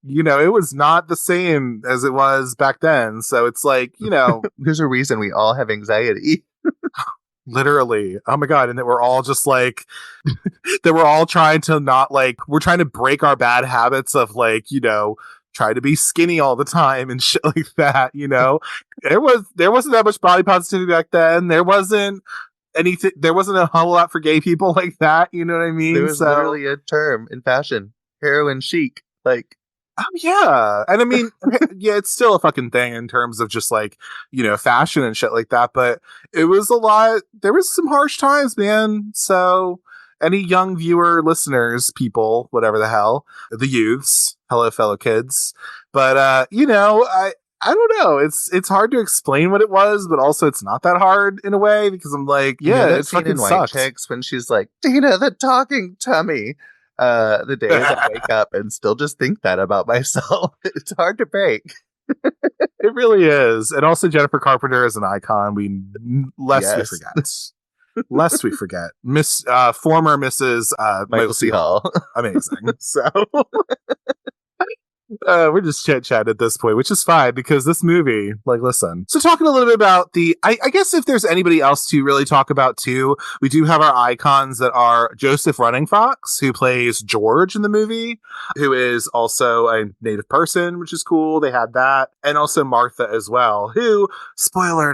E: You know, it was not the same as it was back then. So it's like, you know,
F: there's a reason we all have anxiety.
E: Literally. Oh my god. And that we're all just like that we're all trying to not, like, we're trying to break our bad habits of, like, you know, try to be skinny all the time and shit like that, you know? There wasn't that much body positivity back then. There wasn't a whole lot for gay people like that, you know what I mean?
F: There was literally a term in fashion, heroin chic. Like,
E: oh yeah. And I mean, yeah, it's still a fucking thing in terms of just like, you know, fashion and shit like that, but it was a lot. There was some harsh times, man. So any young viewer, listeners, people, whatever the hell, the youths, hello fellow kids. But you know, I don't know. It's hard to explain what it was, but also it's not that hard in a way because I'm like, yeah,
F: that
E: it
F: scene
E: fucking
F: in White
E: sucks.
F: Chicks when she's like, Dina, the talking tummy. The days I wake up and still just think that about myself. It's hard to break.
E: It really is. And also Jennifer Carpenter is an icon. Lest we forget. Former Mrs.
F: Michael C. Hall.
E: Amazing. So we're just chit-chat at this point, which is fine because this movie, like, listen. So talking a little bit about I guess if there's anybody else to really talk about too, we do have our icons that are Joseph Running Fox, who plays George in the movie, who is also a native person, which is cool. They had that. And also Martha as well, who, spoiler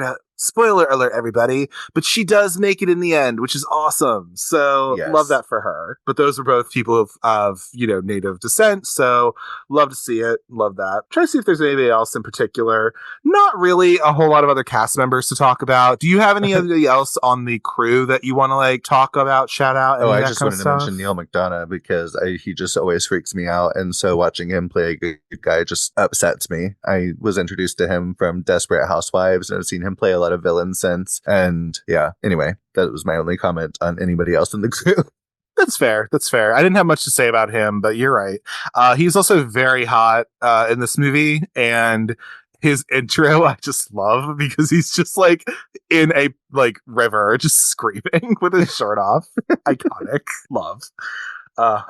E: alert, everybody, but she does make it in the end, which is awesome. So
F: yes.
E: Love that for her. But those are both people of you know, native descent. So love to see it. Love that. Try to see if there's anybody else in particular. Not really a whole lot of other cast members to talk about. Do you have anybody else on the crew that you want to like talk about, shout out?
F: I just wanted to mention Neil McDonough because he just always freaks me out. And so watching him play a good guy just upsets me. I was introduced to him from Desperate Housewives and I've seen him play a lot of villains since. And yeah, anyway, that was my only comment on anybody else in the crew.
E: That's fair. I didn't have much to say about him, but you're right. He's also very hot in this movie, and his intro I just love because he's just like in a like river just screaming with his shirt off. Iconic. Love.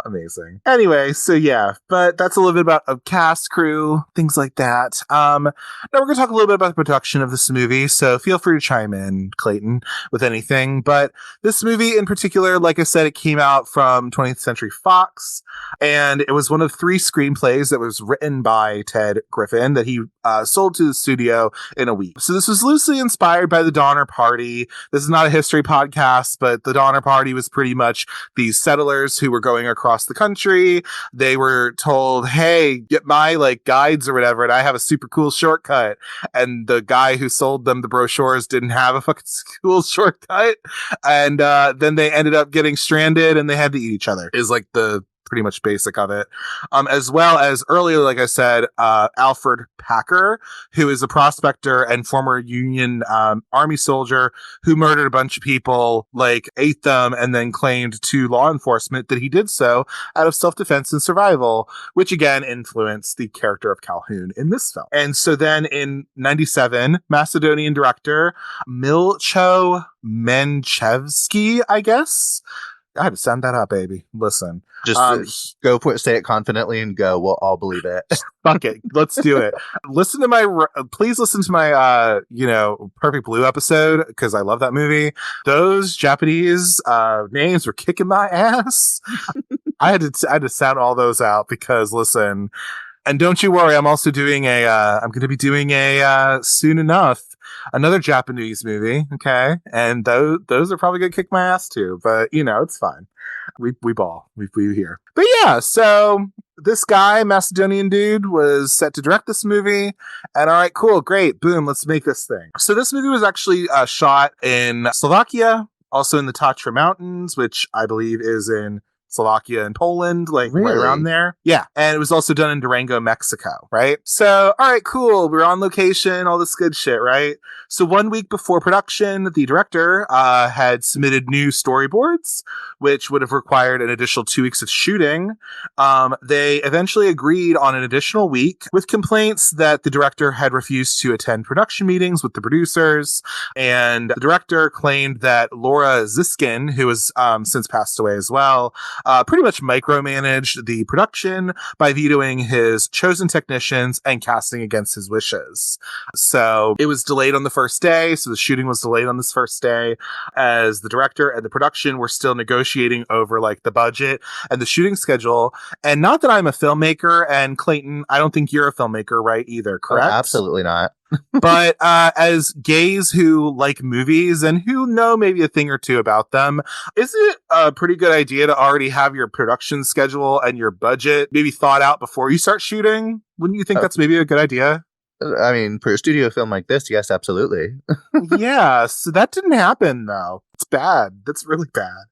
E: Amazing. Anyway, so yeah, but that's a little bit about a cast, crew, things like that. Now we're gonna talk a little bit about the production of this movie, so feel free to chime in, Clayton, with anything. But this movie in particular, like I said, it came out from 20th Century Fox, and it was one of 3 screenplays that was written by Ted Griffin that he sold to the studio in a week. So this was loosely inspired by the Donner Party. This is not a history podcast, but the Donner Party was pretty much these settlers who were going across the country. They were told, hey, get my like guides or whatever, and I have a super cool shortcut. And the guy who sold them the brochures didn't have a fucking cool shortcut. And then they ended up getting stranded and they had to eat each other, is like the pretty much basic of it. As well as earlier, like I said, Alfred Packer, who is a prospector and former Union Army soldier who murdered a bunch of people, like ate them, and then claimed to law enforcement that he did so out of self-defense and survival, which again influenced the character of Calhoun in this film. And so then in 97, Macedonian director Milcho Menchevsky, I guess. I had to sound that up, baby. Listen.
F: Just go for it, say it confidently, and go. We'll all believe it.
E: Fuck it. Let's do it. Please listen to my, Perfect Blue episode, because I love that movie. Those Japanese names were kicking my ass. I had to sound all those out because, listen, and don't you worry, I'm also doing I'm going to be doing soon enough, another Japanese movie, okay? And those are probably going to kick my ass too, but, it's fine. We ball. We here. But yeah, so this guy, Macedonian dude, was set to direct this movie. And all right, cool, great, boom, let's make this thing. So this movie was actually shot in Slovakia, also in the Tatra Mountains, which I believe is in Slovakia and Poland, like
F: really?
E: Right around there. Yeah. And it was also done in Durango, Mexico, right? So, all right, cool. We're on location, all this good shit, right? So 1 week before production, the director had submitted new storyboards, which would have required an additional 2 weeks of shooting. They eventually agreed on an additional week with complaints that the director had refused to attend production meetings with the producers. And the director claimed that Laura Ziskin, who has since passed away as well, pretty much micromanaged the production by vetoing his chosen technicians and casting against his wishes. So it was delayed on the first day. So the shooting was delayed on this first day as the director and the production were still negotiating over like the budget and the shooting schedule. And not that I'm a filmmaker, and Clayton, I don't think you're a filmmaker, right? Either, correct?
F: Oh, absolutely not.
E: But as gays who like movies and who know maybe a thing or two about them, isn't it a pretty good idea to already have your production schedule and your budget maybe thought out before you start shooting? Wouldn't you think that's maybe a good idea?
F: I mean, for a studio film like this, yes, absolutely.
E: Yeah, so that didn't happen, though. It's bad. That's really bad.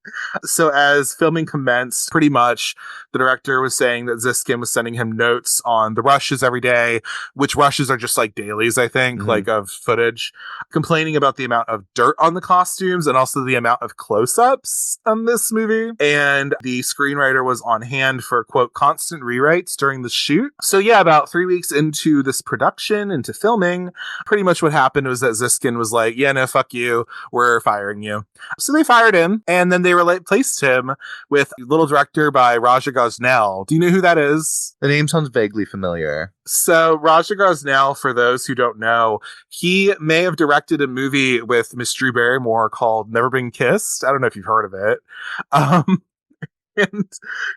E: So as filming commenced, pretty much the director was saying that Ziskin was sending him notes on the rushes every day, which rushes are just like dailies, I think, like of footage, complaining about the amount of dirt on the costumes and also the amount of close-ups on this movie. And the screenwriter was on hand for, quote, constant rewrites during the shoot. So yeah, about 3 weeks into this production, into filming, pretty much what happened was that Ziskin was like, yeah, no, fuck you. We're firing you. So they fired him, and then they replaced him with Little Director by Raja Gosnell. Do you know who that is?
F: The name sounds vaguely familiar.
E: So Raja Gosnell, for those who don't know, he may have directed a movie with Miss Drew Barrymore called Never Been Kissed. I don't know if you've heard of it. And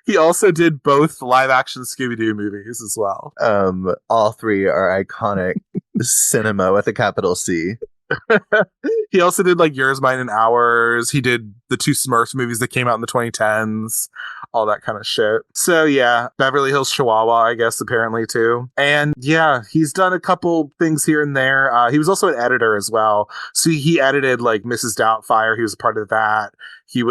E: he also did both live-action Scooby-Doo movies as well.
F: All three are iconic cinema with a capital C.
E: He also did like Yours, Mine, and Ours. He did the two Smurfs movies that came out in the 2010s, all that kind of shit. So yeah, Beverly Hills Chihuahua, I guess, apparently too. And yeah, he's done a couple things here and there. He was also an editor as well. So he edited like Mrs. Doubtfire. He was a part of that. He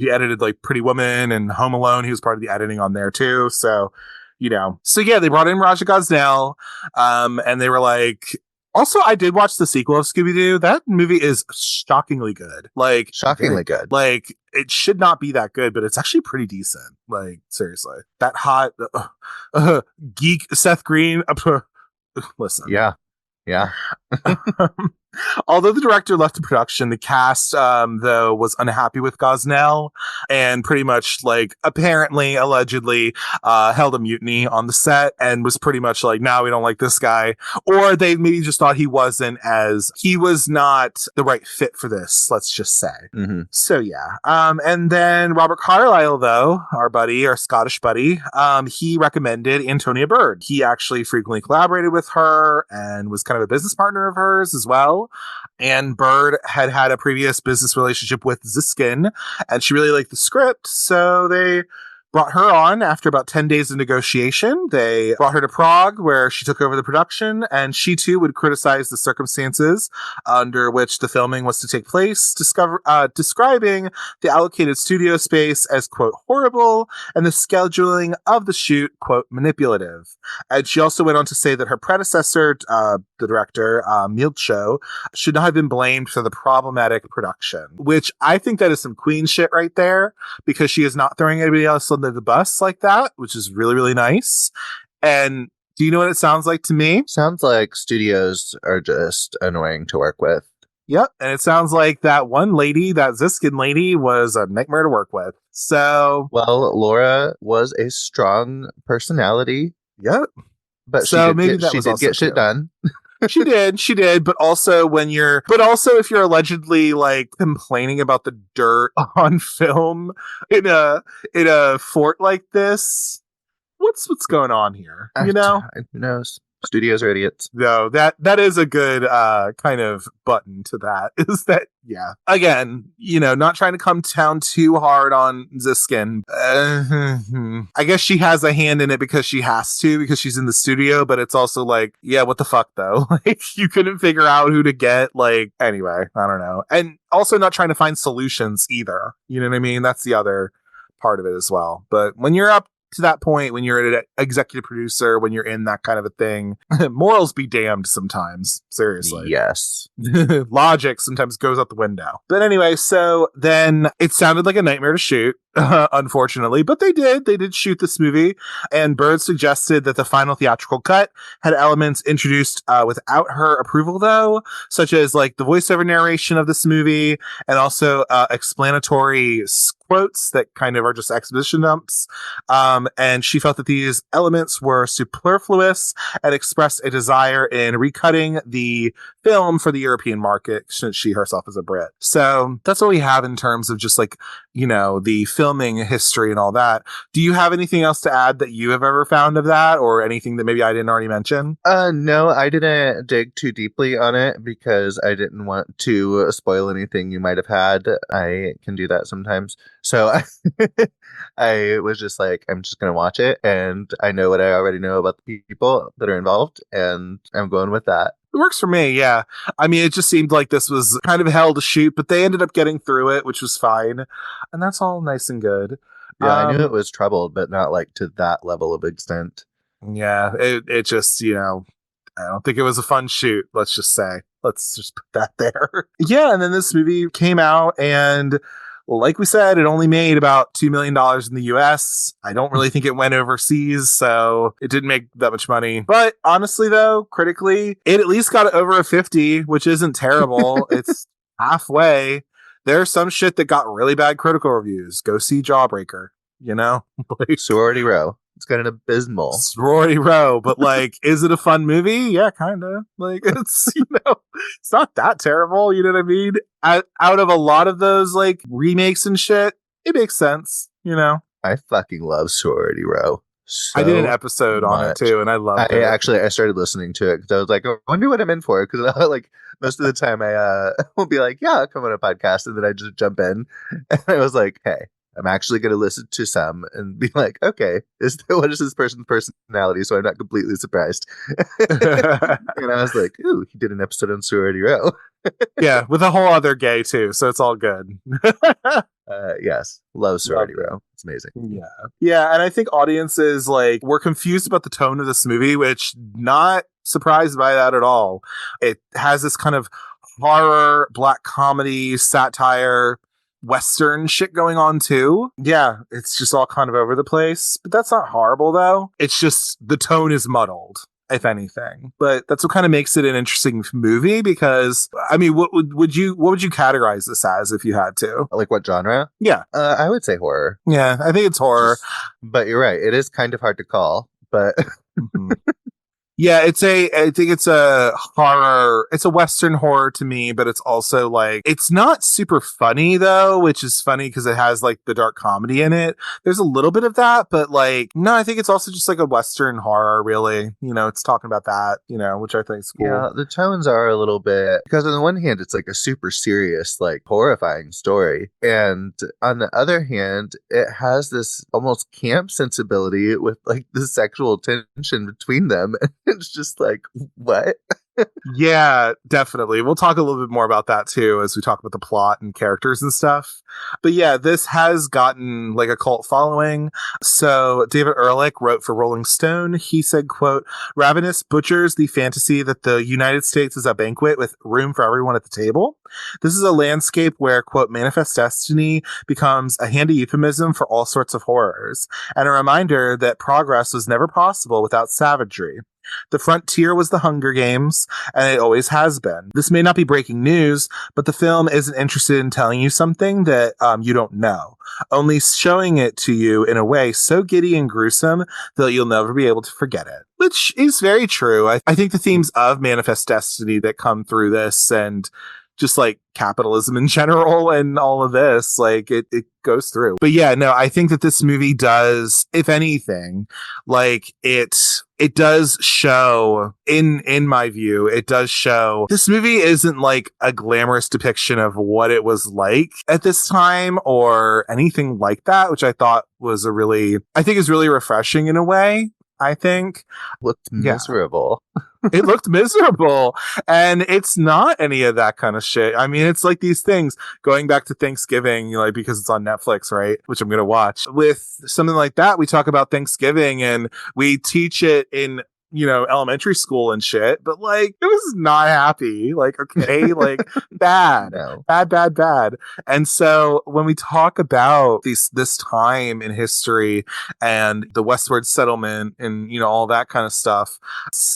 E: edited like Pretty Woman and Home Alone. He was part of the editing on there too. So, you know, so yeah, they brought in Raja Gosnell, and they were like, also, I did watch the sequel of Scooby-Doo. That movie is shockingly good. Like,
F: shockingly good.
E: Like, it should not be that good, but it's actually pretty decent. Like, seriously. That hot geek Seth Green. Listen.
F: Yeah. Yeah.
E: Although the director left the production, the cast, though, was unhappy with Gosnell and pretty much, like, apparently, allegedly, held a mutiny on the set and was pretty much like, no, we don't like this guy. Or they maybe just thought he was not the right fit for this, let's just say.
F: Mm-hmm.
E: So, yeah. And then Robert Carlyle, though, our Scottish buddy, he recommended Antonia Bird. He actually frequently collaborated with her and was kind of a business partner of hers as well. And Bird had a previous business relationship with Ziskin, and she really liked the script, so they brought her on after about 10 days of negotiation. They brought her to Prague, where she took over the production, and she too would criticize the circumstances under which the filming was to take place, describing the allocated studio space as, quote, horrible, and the scheduling of the shoot, quote, manipulative. And she also went on to say that her predecessor, the director, Milcho, should not have been blamed for the problematic production, which I think that is some queen shit right there, because she is not throwing anybody else under the bus like that, which is really, really nice. And do you know what it sounds like to me?
F: Sounds like studios are just annoying to work with.
E: Yep. And it sounds like that one lady, that Ziskin lady, was a nightmare to work with. So,
F: well, Laura was a strong personality.
E: Yep.
F: But
E: so
F: she did get shit done.
E: She did. But also if you're allegedly like complaining about the dirt on film in a fort like this, what's going on here? You know?
F: Who knows? Studios are idiots.
E: No, that is a good kind of button to that. Is that, yeah. Again, you know, not trying to come down too hard on Ziskin. I guess she has a hand in it because she has to, because she's in the studio, but it's also like, yeah, what the fuck though? Like, you couldn't figure out who to get. Like, anyway, I don't know. And also not trying to find solutions either. You know what I mean? That's the other part of it as well. But when you're up to that point, when you're an executive producer, when you're in that kind of a thing, morals be damned sometimes. Seriously.
F: Yes.
E: Logic sometimes goes out the window. But anyway, so then it sounded like a nightmare to shoot. unfortunately, but they did shoot this movie, and Bird suggested that the final theatrical cut had elements introduced without her approval, though, such as like the voiceover narration of this movie and also explanatory quotes that kind of are just exposition dumps. And she felt that these elements were superfluous and expressed a desire in recutting the film for the European market, since she herself is a Brit. So that's what we have in terms of just like, you know, the filming history and all that. Do you have anything else to add that you have ever found of that, or anything that maybe I didn't already mention?
F: No, I didn't dig too deeply on it because I didn't want to spoil anything you might have had. I can do that sometimes. So I was just like, I'm just going to watch it, and I know what I already know about the people that are involved, and I'm going with that.
E: It works for me, yeah. I mean, it just seemed like this was kind of hell to shoot, but they ended up getting through it, which was fine. And that's all nice and good.
F: Yeah, I knew it was troubled, but not like to that level of extent.
E: Yeah, it just, you know, I don't think it was a fun shoot, let's just say. Let's just put that there. Yeah, and then this movie came out, and like we said, it only made about $2 million in the US. I don't really think it went overseas, so it didn't make that much money. But honestly, though, critically, it at least got over a 50, which isn't terrible. It's halfway. There's some shit that got really bad critical reviews. Go see Jawbreaker, you know?
F: Sorority Row. It's got an abysmal
E: Sorority Row, but like, is it a fun movie? Yeah, kind of. Like, it's, you know, it's not that terrible. You know what I mean? Out of a lot of those like remakes and shit, it makes sense. You know,
F: I fucking love Sorority Row. So
E: I did an episode on it too, and I loved it.
F: Actually, I started listening to it because I was like, I wonder what I'm in for. Because like most of the time, I will be like, yeah, I'll come on a podcast, and then I just jump in, and I was like, hey, I'm actually going to listen to some and be like, okay, what is this person's personality? So I'm not completely surprised. And I was like, ooh, he did an episode on Sorority Row.
E: Yeah, with a whole other gay too, so it's all good.
F: Yes, love Sorority Row. It's amazing.
E: Yeah, and I think audiences like were confused about the tone of this movie, which not surprised by that at all. It has this kind of horror, black comedy, satire, Western shit going on too. Yeah, it's just all kind of over the place, but that's not horrible though. It's just the tone is muddled, if anything. But that's what kind of makes it an interesting movie, because I mean, what would you categorize this as if you had to?
F: Like what genre?
E: Yeah.
F: I would say horror.
E: Yeah, I think it's horror.
F: But you're right, it is kind of hard to call, but
E: Yeah, I think it's a horror. It's a Western horror to me, but it's also like, it's not super funny though, which is funny because it has like the dark comedy in it. There's a little bit of that, but like, no, I think it's also just like a Western horror, really. You know, it's talking about that, you know, which I think is cool.
F: Yeah, the tones are a little bit, because on the one hand, it's like a super serious, like horrifying story. And on the other hand, it has this almost camp sensibility with like the sexual tension between them. It's just like, what?
E: Yeah, definitely. We'll talk a little bit more about that too as we talk about the plot and characters and stuff. But yeah, this has gotten like a cult following. So David Ehrlich wrote for Rolling Stone. He said, quote, "Ravenous butchers the fantasy that the United States is a banquet with room for everyone at the table. This is a landscape where, quote, manifest destiny becomes a handy euphemism for all sorts of horrors, and a reminder that progress was never possible without savagery. The frontier was the Hunger Games, and it always has been. This may not be breaking news, but the film isn't interested in telling you something that you don't know, only showing it to you in a way so giddy and gruesome that you'll never be able to forget it." Which is very true. I think the themes of manifest destiny that come through this, and just like capitalism in general and all of this, like it goes through. But yeah, no, I think that this movie does, if anything, like it does show, in my view, it does show this movie isn't like a glamorous depiction of what it was like at this time or anything like that, which I thought was I think is really refreshing in a way. I think
F: looked miserable.
E: It looked miserable, and it's not any of that kind of shit. I mean, it's like these things going back to Thanksgiving, like, because it's on Netflix, right? Which I'm going to watch. With something like that, we talk about Thanksgiving and we teach it in elementary school and shit, but like it was not happy. Like, okay, like bad,
F: No.
E: bad. And so when we talk about this time in history and the westward settlement and all that kind of stuff,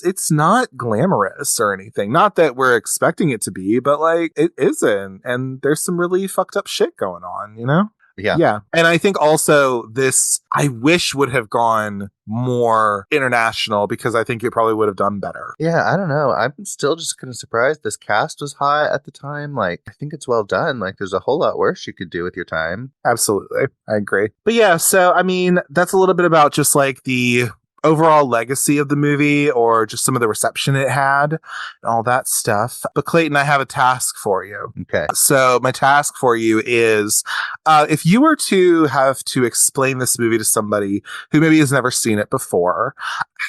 E: it's not glamorous or anything. Not that we're expecting it to be, but like it isn't. And there's some really fucked up shit going on, Yeah. And I think also this, I wish would have gone more international because I think it probably would have done better.
F: Yeah, I don't know. I'm still just kind of surprised this cast was hot at the time. Like, I think it's well done. Like, there's a whole lot worse you could do with your time.
E: Absolutely. I agree. But yeah, so I mean, that's a little bit about just like the overall legacy of the movie or just some of the reception it had and all that stuff. But Clayton, I have a task for you.
F: Okay.
E: So my task for you is if you were to have to explain this movie to somebody who maybe has never seen it before,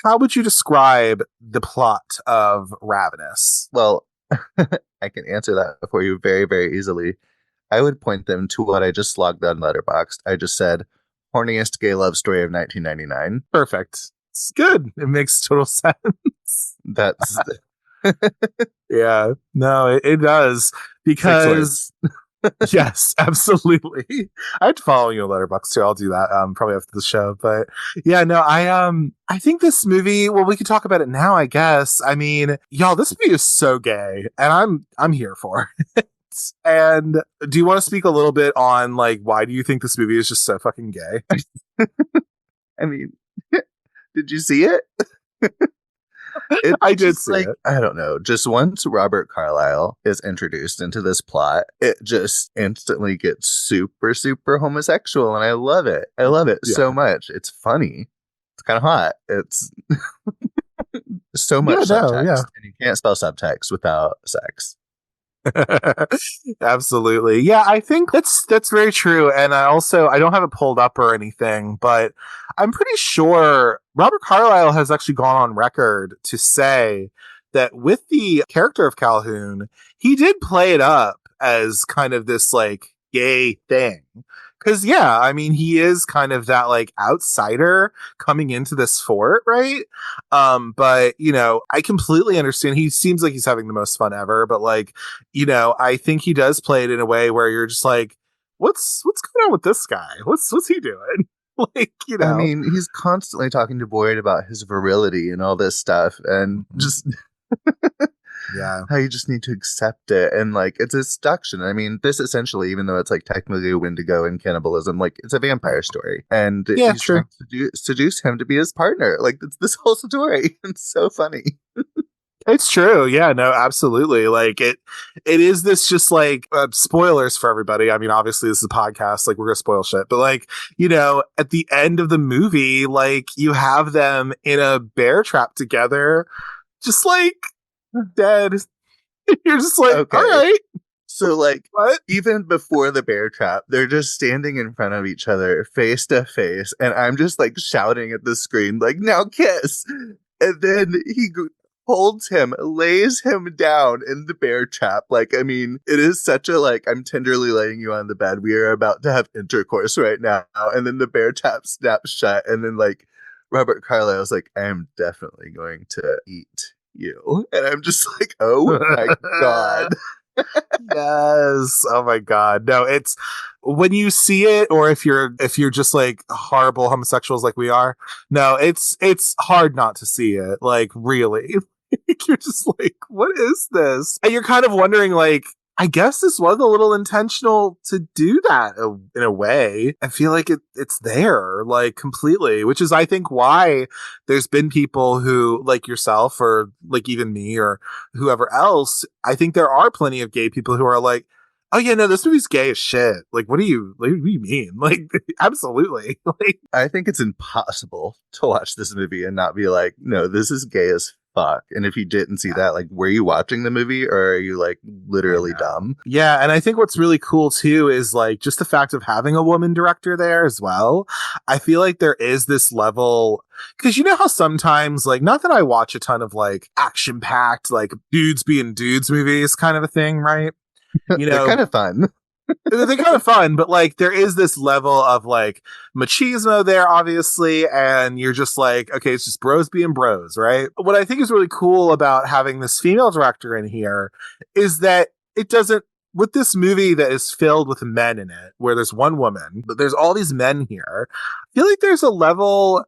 E: how would you describe the plot of Ravenous?
F: Well, I can answer that for you very, very easily. I would point them to what I just logged on Letterboxd. I just said, horniest gay love story of 1999.
E: Perfect. It's good. It makes total sense.
F: That's
E: yeah. No, it does because yes, absolutely. I'd follow you on Letterboxd too. I'll do that probably after the show. But yeah, no, I think this movie. Well, we could talk about it now, I guess. I mean, y'all, this movie is so gay, and I'm here for it. And do you want to speak a little bit on like why do you think this movie is just so fucking gay?
F: I mean. Did you see it?
E: I did see it.
F: I don't know. Just once Robert Carlyle is introduced into this plot, it just instantly gets super, super homosexual. And I love it. I love it so much. It's funny. It's kind of hot. It's so much subtext. And you can't spell subtext without sex.
E: Absolutely. Yeah, I think that's very true. And I don't have it pulled up or anything, but I'm pretty sure Robert Carlyle has actually gone on record to say that with the character of Calhoun, he did play it up as kind of this like gay thing. Because, yeah, I mean, he is kind of that, like, outsider coming into this fort, right? But, I completely understand. He seems like he's having the most fun ever. But, like, I think he does play it in a way where you're just like, what's going on with this guy? What's he doing? Like,
F: I mean, he's constantly talking to Boyd about his virility and all this stuff. And just...
E: Yeah.
F: How you just need to accept it. And like, it's a seduction. I mean, this essentially, even though it's like technically a Wendigo and cannibalism, like it's a vampire story. And he's trying to seduce him to be his partner. Like, it's this whole story. It's so funny.
E: It's true. Yeah, no, absolutely. Like it is this just like spoilers for everybody. I mean, obviously this is a podcast, like we're going to spoil shit, but like, at the end of the movie, like you have them in a bear trap together, just like dead. You're just like, okay. All right.
F: So like,
E: what?
F: Even before the bear trap, they're just standing in front of each other face to face. And I'm just like shouting at the screen, like, now kiss. And then he holds him, lays him down in the bear trap. Like, I mean, it is such a like, I'm tenderly laying you on the bed. We are about to have intercourse right now. And then the bear trap snaps shut. And then like Robert Carlyle's like, I am definitely going to eat you. And I'm just like, oh my God.
E: Yes. Oh my God. No, it's when you see it, or if you're just like horrible homosexuals like we are, no, it's hard not to see it. Like, really. You're just like, what is this? And you're kind of wondering, like, I guess this was a little intentional to do that in a way. I feel like it's there, like, completely, which is, I think, why there's been people who, like yourself, or like even me, or whoever else, I think there are plenty of gay people who are like, oh yeah, no, this movie's gay as shit. Like, what do you mean? Like, absolutely. Like,
F: I think it's impossible to watch this movie and not be like, no, this is gay as fuck. And if you didn't see that, like, were you watching the movie, or are you like literally dumb?
E: Yeah. And I think what's really cool too is like just the fact of having a woman director there as well. I feel like there is this level, because you know how sometimes, like, not that I watch a ton of like action packed, like dudes being dudes movies kind of a thing, right?
F: They're kind of fun.
E: They're kind of fun, but like there is this level of like machismo there, obviously, and you're just like, okay, it's just bros being bros, right? What I think is really cool about having this female director in here is that it doesn't, with this movie that is filled with men in it, where there's one woman, but there's all these men here, I feel like there is no level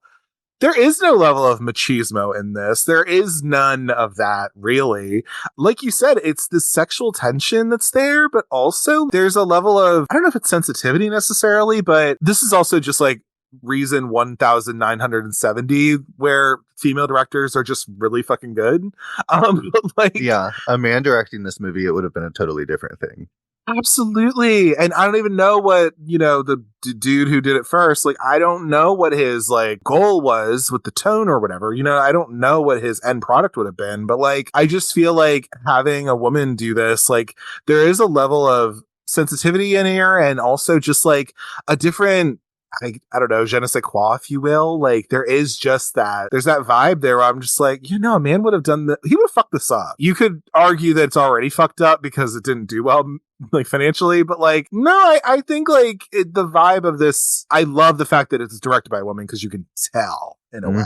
E: of machismo in this. There is none of that, really. Like you said, it's the sexual tension that's there, but also there's a level of, I don't know if it's sensitivity necessarily, but this is also just like reason 1970 where female directors are just really fucking good.
F: Yeah, a man directing this movie, it would have been a totally different thing.
E: Absolutely. And I don't even know what, the dude who did it first, like, I don't know what his like goal was with the tone or whatever, I don't know what his end product would have been, but like, I just feel like having a woman do this, like there is a level of sensitivity in here and also just like a different, I don't know, je ne sais quoi, if you will. Like, there is just that. There's that vibe there where I'm just like, a man would have done that. He would have fucked this up. You could argue that it's already fucked up because it didn't do well, like, financially. But, like, no, I think, like, the vibe of this, I love the fact that it's directed by a woman because you can tell in a way.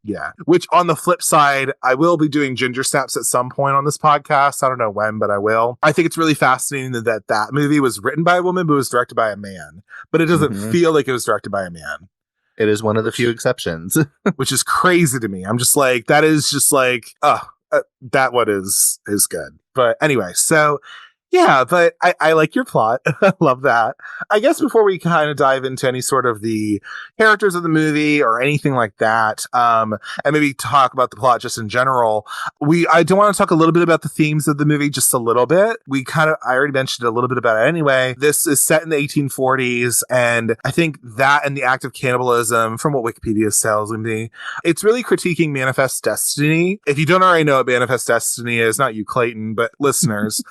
E: Yeah. Which, on the flip side, I will be doing ginger snaps at some point on this podcast. I don't know when, but I will. I think it's really fascinating that movie was written by a woman, but was directed by a man. But it doesn't feel like it was directed by a man.
F: It is one of the few exceptions.
E: Which is crazy to me. I'm just like, that is just like, that one is good. But anyway, so yeah, but I like your plot. I love that. I guess before we kind of dive into any sort of the characters of the movie or anything like that, and maybe talk about the plot just in general, I do want to talk a little bit about the themes of the movie, just a little bit. I already mentioned a little bit about it anyway. This is set in the 1840s, and I think that and the act of cannibalism, from what Wikipedia tells me, it's really critiquing manifest destiny. If you don't already know what manifest destiny is, not you, Clayton, but listeners,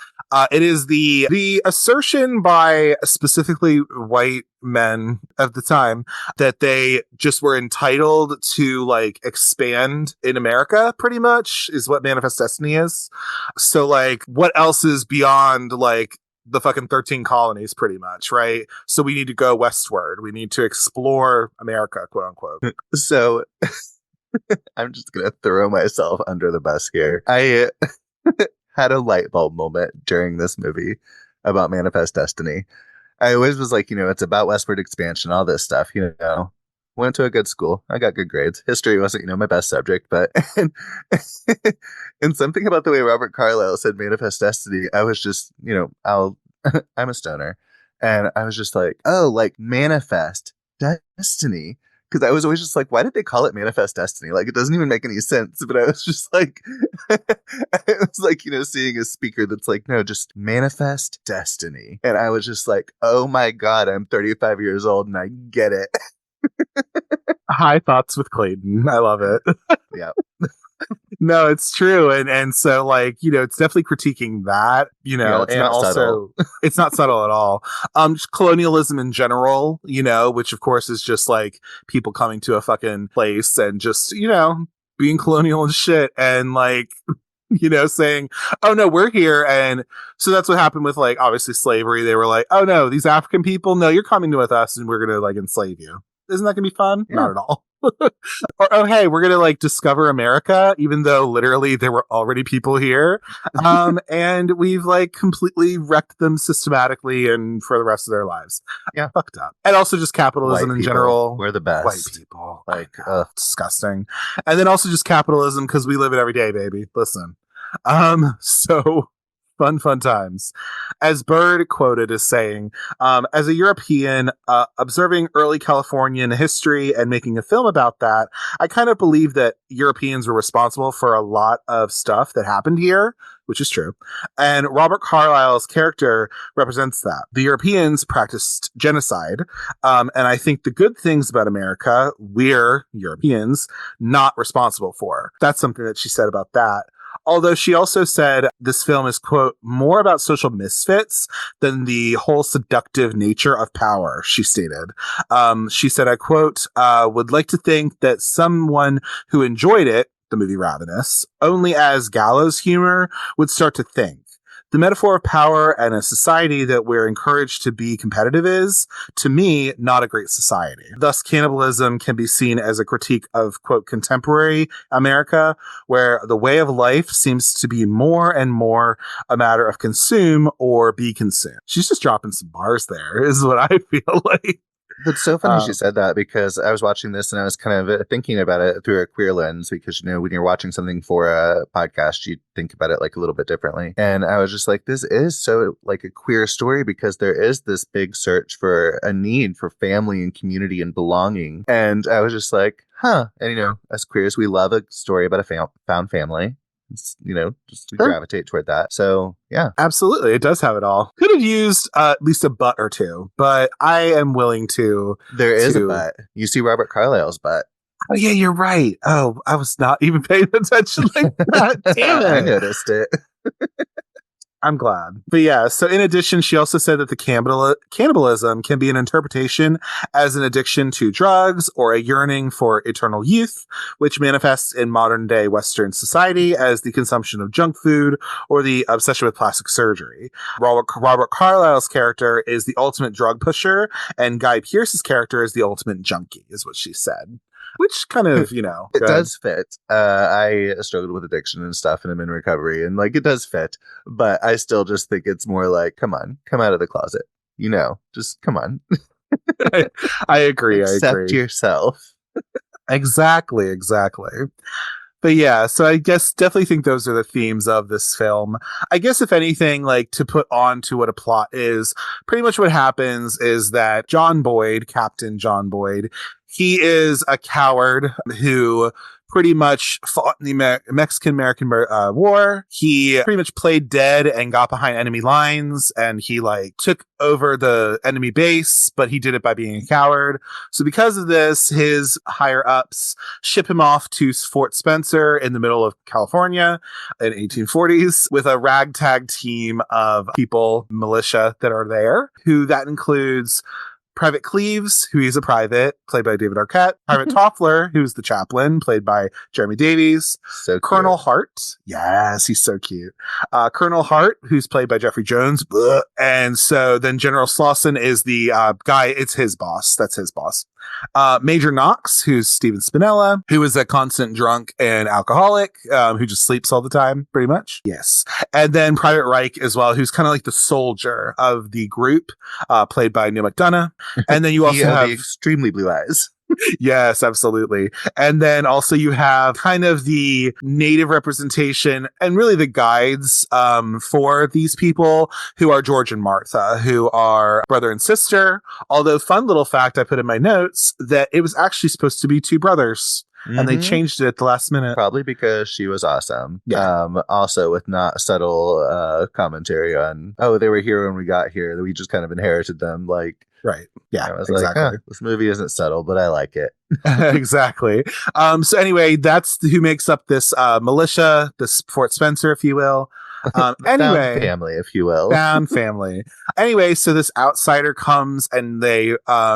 E: it is the assertion by specifically white men of the time that they just were entitled to like expand in America, pretty much, is what manifest destiny is. So like, what else is beyond like the fucking 13 colonies, pretty much, right? So we need to go westward. We need to explore America, quote unquote.
F: So I'm just gonna throw myself under the bus here. I had a light bulb moment during this movie about manifest destiny. I always was like, it's about westward expansion, all this stuff, went to a good school. I got good grades. History wasn't, my best subject, but and something about the way Robert Carlyle said manifest destiny, I was just, I'm a stoner. And I was just like, oh, like manifest destiny. Because I was always just like, why did they call it manifest destiny? Like, it doesn't even make any sense. But I was just like, it was like, seeing a speaker that's like, no, just manifest destiny. And I was just like, oh my God, I'm 35 years old and I get it.
E: High thoughts with Clayton. I love it.
F: Yeah.
E: No, it's true. And so like, it's definitely critiquing that,
F: Yeah,
E: and also it's not subtle at all. Just colonialism in general, which of course is just like people coming to a fucking place and just, being colonial and shit and like, saying, oh no, we're here. And so that's what happened with like, obviously slavery. They were like, oh no, these African people, no, you're coming with us and we're going to like enslave you. Isn't that gonna be fun? Yeah. Not at all. Or, oh, hey, we're gonna like discover America, even though literally there were already people here. And we've like completely wrecked them systematically and for the rest of their lives. Yeah, fucked up. And also just capitalism in general.
F: We're the best.
E: White people. Like, disgusting. And then also just capitalism because we live it every day, baby. Listen. So fun times. As Bird quoted as saying, as a European, observing early Californian history and making a film about that, I kind of believe that Europeans were responsible for a lot of stuff that happened here, which is true. And Robert Carlyle's character represents that. The Europeans practiced genocide. And I think the good things about America, we're Europeans not responsible for. That's something that she said about that. Although she also said this film is, quote, more about social misfits than the whole seductive nature of power, she stated. She said, I quote, would like to think that someone who enjoyed it, the movie Ravenous, only as gallows humor would start to think The metaphor of power and a society that we're encouraged to be competitive is, to me, not a great society. Thus, cannibalism can be seen as a critique of, quote, contemporary America, where the way of life seems to be more and more a matter of consume or be consumed. She's just dropping some bars there, is what I feel like.
F: It's so funny she said that, because I was watching this and I was kind of thinking about it through a queer lens, because, you know, when you're watching something for a podcast, you think about it like a little bit differently. And I was just like, this is so like a queer story, because there is this big search for a need for family and community and belonging. And I was just like, huh. And, you know, as queers, we love a story about a found family. You know, just gravitate toward that. So, yeah.
E: Absolutely. It does have it all. Could have used at least a butt or two, but I am willing to.
F: There is a butt. You see Robert Carlyle's butt.
E: Oh, yeah, you're right. Oh, I was not even paying attention like that. Damn it.
F: I noticed it.
E: I'm glad. But yeah, so in addition, she also said that the cannibalism can be an interpretation as an addiction to drugs or a yearning for eternal youth, which manifests in modern day Western society as the consumption of junk food or the obsession with plastic surgery. Robert Carlyle's character is the ultimate drug pusher, and Guy Pearce's character is the ultimate junkie, is what she said. Which kind of, you know.
F: It does fit. I struggled with addiction and stuff, and I'm in recovery, and like it does fit. But I still just think it's more like, come on, come out of the closet. You know, just come on.
E: I agree.
F: Accept yourself.
E: Exactly. But yeah, so I guess definitely think those are the themes of this film. I guess if anything, like to put on to what a plot is, pretty much what happens is that Captain John Boyd, he is a coward who pretty much fought in the Mexican-American War. He pretty much played dead and got behind enemy lines, and he like took over the enemy base, but he did it by being a coward. So because of this, his higher ups ship him off to Fort Spencer in the middle of California in 1840s with a ragtag team of people, militia that are there, who that includes Private Cleaves, who is a private, played by David Arquette. Private Toffler, who's the chaplain, played by Jeremy Davies.
F: So cute.
E: Colonel Hart. Yes, he's so cute. Colonel Hart, who's played by Jeffrey Jones. Bleh. And so then General Slauson is the guy. It's his boss. That's his boss. Major Knox, who's Steven Spinella, who is a constant drunk and alcoholic, who just sleeps all the time, pretty much. Yes. And then Private Reich as well, who's kind of like the soldier of the group, played by Neil McDonough. And then you also have
F: the extremely blue eyes.
E: Yes, absolutely. And then also you have kind of the native representation and really the guides for these people, who are George and Martha, who are brother and sister. Although, fun little fact I put in my notes, that it was actually supposed to be two brothers. Mm-hmm. And they changed it at the last minute.
F: Probably because she was awesome.
E: Yeah.
F: Also with not subtle commentary on, they were here when we got here, that we just kind of inherited them. Like,
E: right. Yeah,
F: I was exactly. Like, this movie isn't subtle, but I like it.
E: Exactly. So anyway, that's who makes up this militia, this Fort Spencer, if you will. Anyway,
F: found family, if you will.
E: Found family. Anyway, so this outsider comes and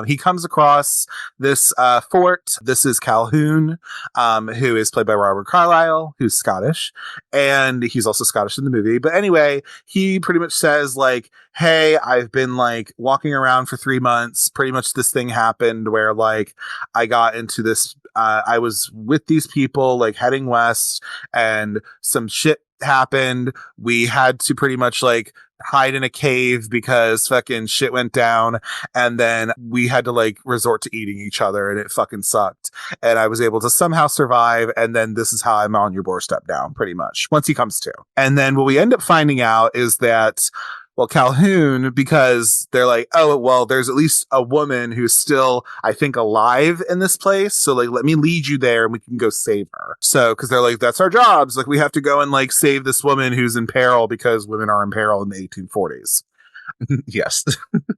E: he comes across this fort. This is Calhoun, who is played by Robert Carlyle, who's Scottish, and he's also Scottish in the movie. But anyway, he pretty much says like, hey, I've been like walking around for 3 months. Pretty much this thing happened where like I got into this, I was with these people like heading west, and some shit happened. We had to pretty much like hide in a cave because fucking shit went down, and then we had to like resort to eating each other, and it fucking sucked, and I was able to somehow survive, and then this is how I'm on your doorstep now, pretty much, once he comes to. And then what we end up finding out is that, well, Calhoun, because they're like, oh, well, there's at least a woman who's still, I think, alive in this place. So, like, let me lead you there and we can go save her. So, because they're like, that's our jobs. Like, we have to go and, like, save this woman who's in peril because women are in peril in the 1840s.
F: Yes.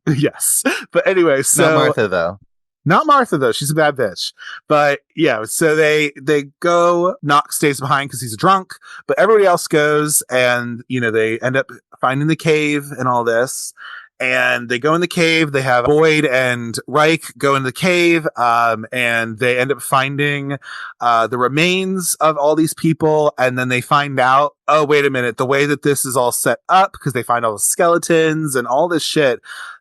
E: Yes. But anyway, so.
F: Not Martha, though.
E: Not Martha, though. She's a bad bitch. But yeah, so they go, Knox stays behind because he's a drunk, but everybody else goes, and, you know, they end up finding the cave and all this. and they go in the cave. They have Boyd and Reich go in the cave, and they end up finding the remains of all these people. And then they find out, oh, wait a minute, the way that this is all set up, because they find all the skeletons and all this shit,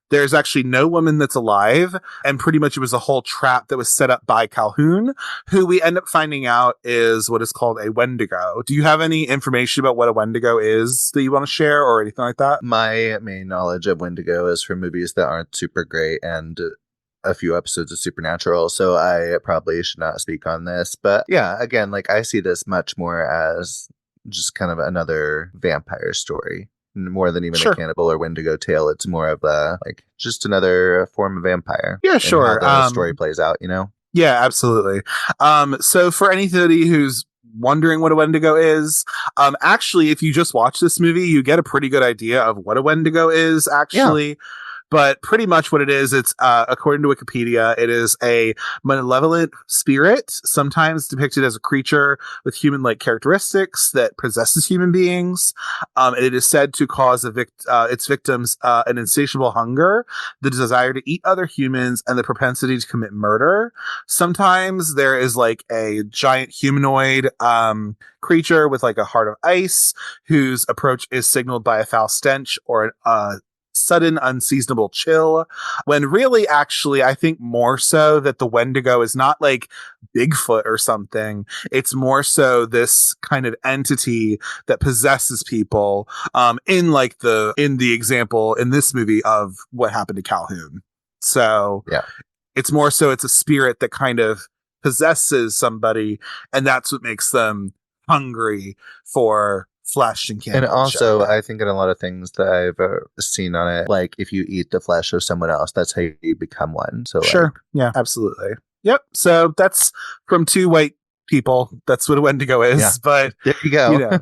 E: there's actually no woman that's alive, and pretty much it was a whole trap that was set up by Calhoun, who we end up finding out is what is called a Wendigo. Do you have any information about what a Wendigo is that you want to share or anything like that?
F: My main knowledge of Wendigo is from movies that aren't super great and a few episodes of Supernatural, so I probably should not speak on this. But yeah, again, like I see this much more as just kind of another vampire story. More than even a cannibal or Wendigo tale. It's more of a like just another form of vampire.
E: Yeah, sure.
F: How the story plays out, you know?
E: Yeah, absolutely. So for anybody who's wondering what a Wendigo is, actually, if you just watch this movie, you get a pretty good idea of what a Wendigo is, actually. Yeah. But pretty much what it is, it's according to Wikipedia, it is a malevolent spirit, sometimes depicted as a creature with human-like characteristics that possesses human beings. It is said to cause its victims an insatiable hunger, the desire to eat other humans, and the propensity to commit murder. Sometimes there is like a giant humanoid creature with like a heart of ice, whose approach is signaled by a foul stench or an sudden unseasonable chill, when really actually I think more so that the Wendigo is not like Bigfoot or something. It's more so this kind of entity that possesses people, in the example in this movie of what happened to Calhoun. So yeah, it's more so it's a spirit that kind of possesses somebody, and that's what makes them hungry for flesh and candy.
F: And also, I think in a lot of things that I've seen on it, like if you eat the flesh of someone else, that's how you become one. So
E: sure. Yeah, absolutely. Yep. So that's from two white people. That's what a Wendigo is. Yeah. But
F: there you go.
E: You know,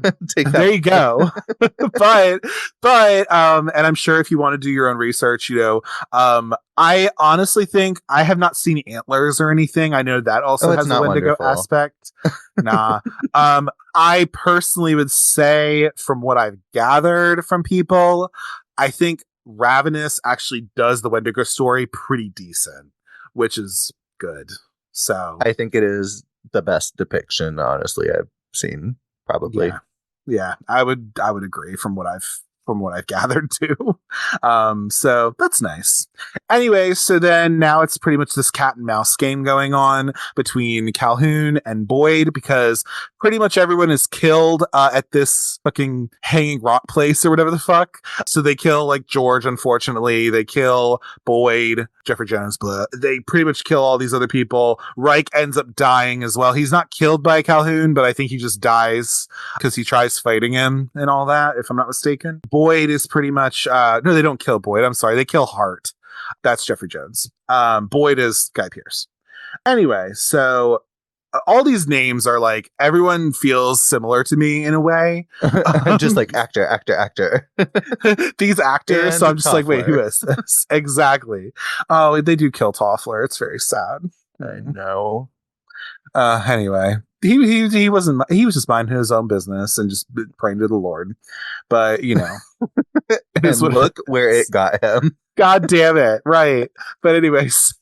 E: there you go. but and I'm sure if you want to do your own research, you know, I honestly think I have not seen antlers or anything. I know that also has a Wendigo aspect. Nah. I personally would say, from what I've gathered from people, I think Ravenous actually does the Wendigo story pretty decent, which is good. So
F: I think it is the best depiction, honestly, I've seen, probably.
E: Yeah, I would agree from what I've gathered too. So that's nice. Anyway, so then now it's pretty much this cat and mouse game going on between Calhoun and Boyd, because pretty much everyone is killed at this fucking hanging rock place or whatever the fuck. So they kill like George, unfortunately. They kill Boyd, Jeffrey Jones, blah. They pretty much kill all these other people. Reich ends up dying as well. He's not killed by Calhoun, but I think he just dies because he tries fighting him and all that, if I'm not mistaken. Boyd is pretty much no, they don't kill Boyd. I'm sorry. They kill Hart. That's Jeffrey Jones. Boyd is Guy Pearce. Anyway, so all these names are like, everyone feels similar to me in a way.
F: Just like actor.
E: These actors. And so I'm just Toffler. Like, wait, who is this? Exactly. Oh, they do kill Toffler. It's very sad.
F: I know.
E: Anyway, he wasn't. He was just minding his own business and just praying to the Lord. But you know,
F: and look where it got him.
E: God damn it! Right. But anyway, so.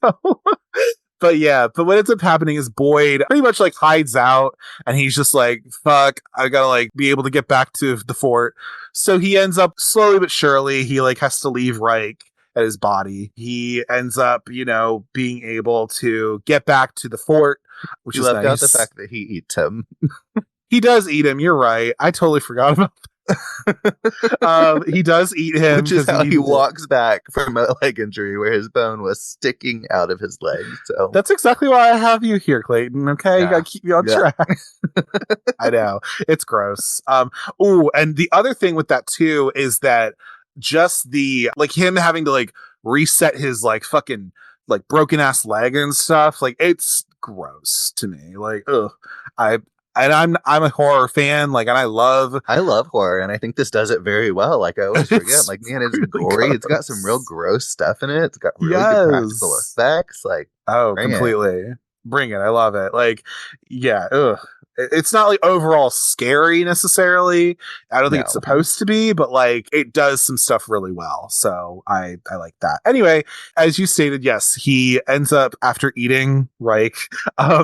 E: But yeah, but what ends up happening is Boyd pretty much like hides out, and he's just like, fuck, I gotta like be able to get back to the fort. So he ends up slowly but surely, he like has to leave Reich at his body. He ends up, you know, being able to get back to the fort, which is nice.
F: Out the fact that he eats him.
E: He does eat him. You're right. I totally forgot about that. He does eat him,
F: which is how he walks back from a leg injury where his bone was sticking out of his leg. So
E: that's exactly why I have you here, Clayton. Okay, you gotta keep me on track. I know, it's gross. Oh, and the other thing with that too is that just the like him having to like reset his like fucking like broken ass leg and stuff, like it's gross to me. Like, ugh. I'm a horror fan, like, and I love
F: horror, and I think this does it very well. Like I always forget, like, man, it's really gory. Gross. It's got some real gross stuff in it. It's got really good practical effects. Like,
E: completely. Bring it. I love it. Like, yeah, ugh. it's not like overall scary necessarily. I don't think it's supposed to be, but like it does some stuff really well. So I like that. Anyway, as you stated, yes, he ends up after eating Reich,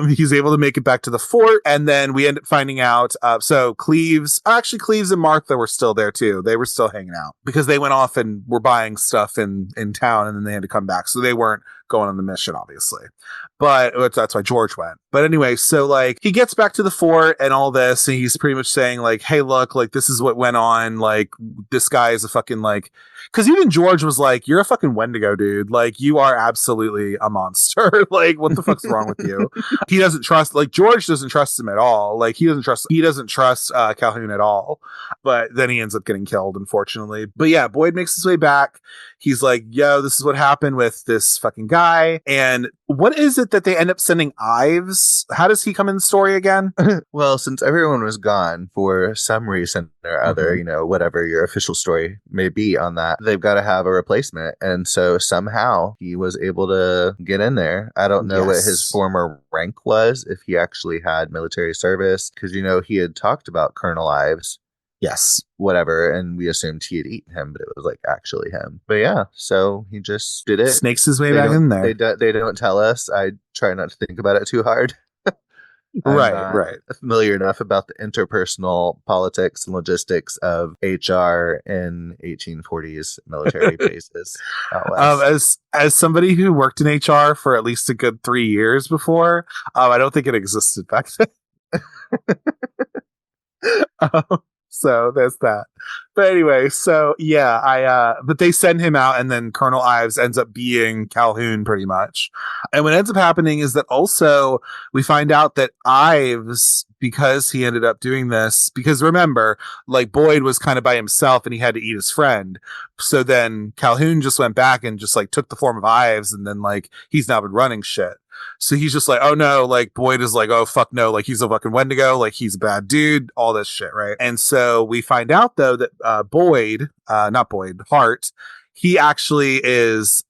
E: he's able to make it back to the fort, and then we end up finding out. So Cleves and Martha were still there too. They were still hanging out because they went off and were buying stuff in town, and then they had to come back, so they weren't going on the mission, obviously. But that's why George went. But anyway, so like he gets back to the fort and all this, and he's pretty much saying like, hey, look, like this is what went on. Like this guy is a fucking like, because even George was like, you're a fucking Wendigo, dude. Like you are absolutely a monster. Like what the fuck's wrong with you? He doesn't trust, like George doesn't trust him at all. Like he doesn't trust Calhoun at all. But then he ends up getting killed, unfortunately. But yeah, Boyd makes his way back. He's like, yo, this is what happened with this fucking guy. And what is it that they end up sending Ives? How does he come in the story again?
F: Well, since everyone was gone for some reason or other, you know, whatever your official story may be on that, they've got to have a replacement. And so somehow he was able to get in there. I don't know what his former rank was, if he actually had military service, because, you know, he had talked about Colonel Ives.
E: Yes.
F: Whatever. And we assumed he had eaten him, but it was like actually him. But yeah, so he just did it.
E: Snakes his way back in there.
F: They don't tell us. I try not to think about it too hard.
E: Right.
F: Familiar enough about the interpersonal politics and logistics of HR in 1840s military bases.
E: As somebody who worked in HR for at least a good 3 years before, I don't think it existed back then. So there's that. But anyway, so yeah, but they send him out, and then Colonel Ives ends up being Calhoun pretty much. And what ends up happening is that also we find out that Ives, because he ended up doing this, because remember, like Boyd was kind of by himself and he had to eat his friend. So then Calhoun just went back and just like took the form of Ives, and then like he's now been running shit. So he's just like, oh no, like Boyd is like, oh fuck no, like he's a fucking Wendigo, like he's a bad dude, all this shit, right? And so we find out though that Hart, he actually is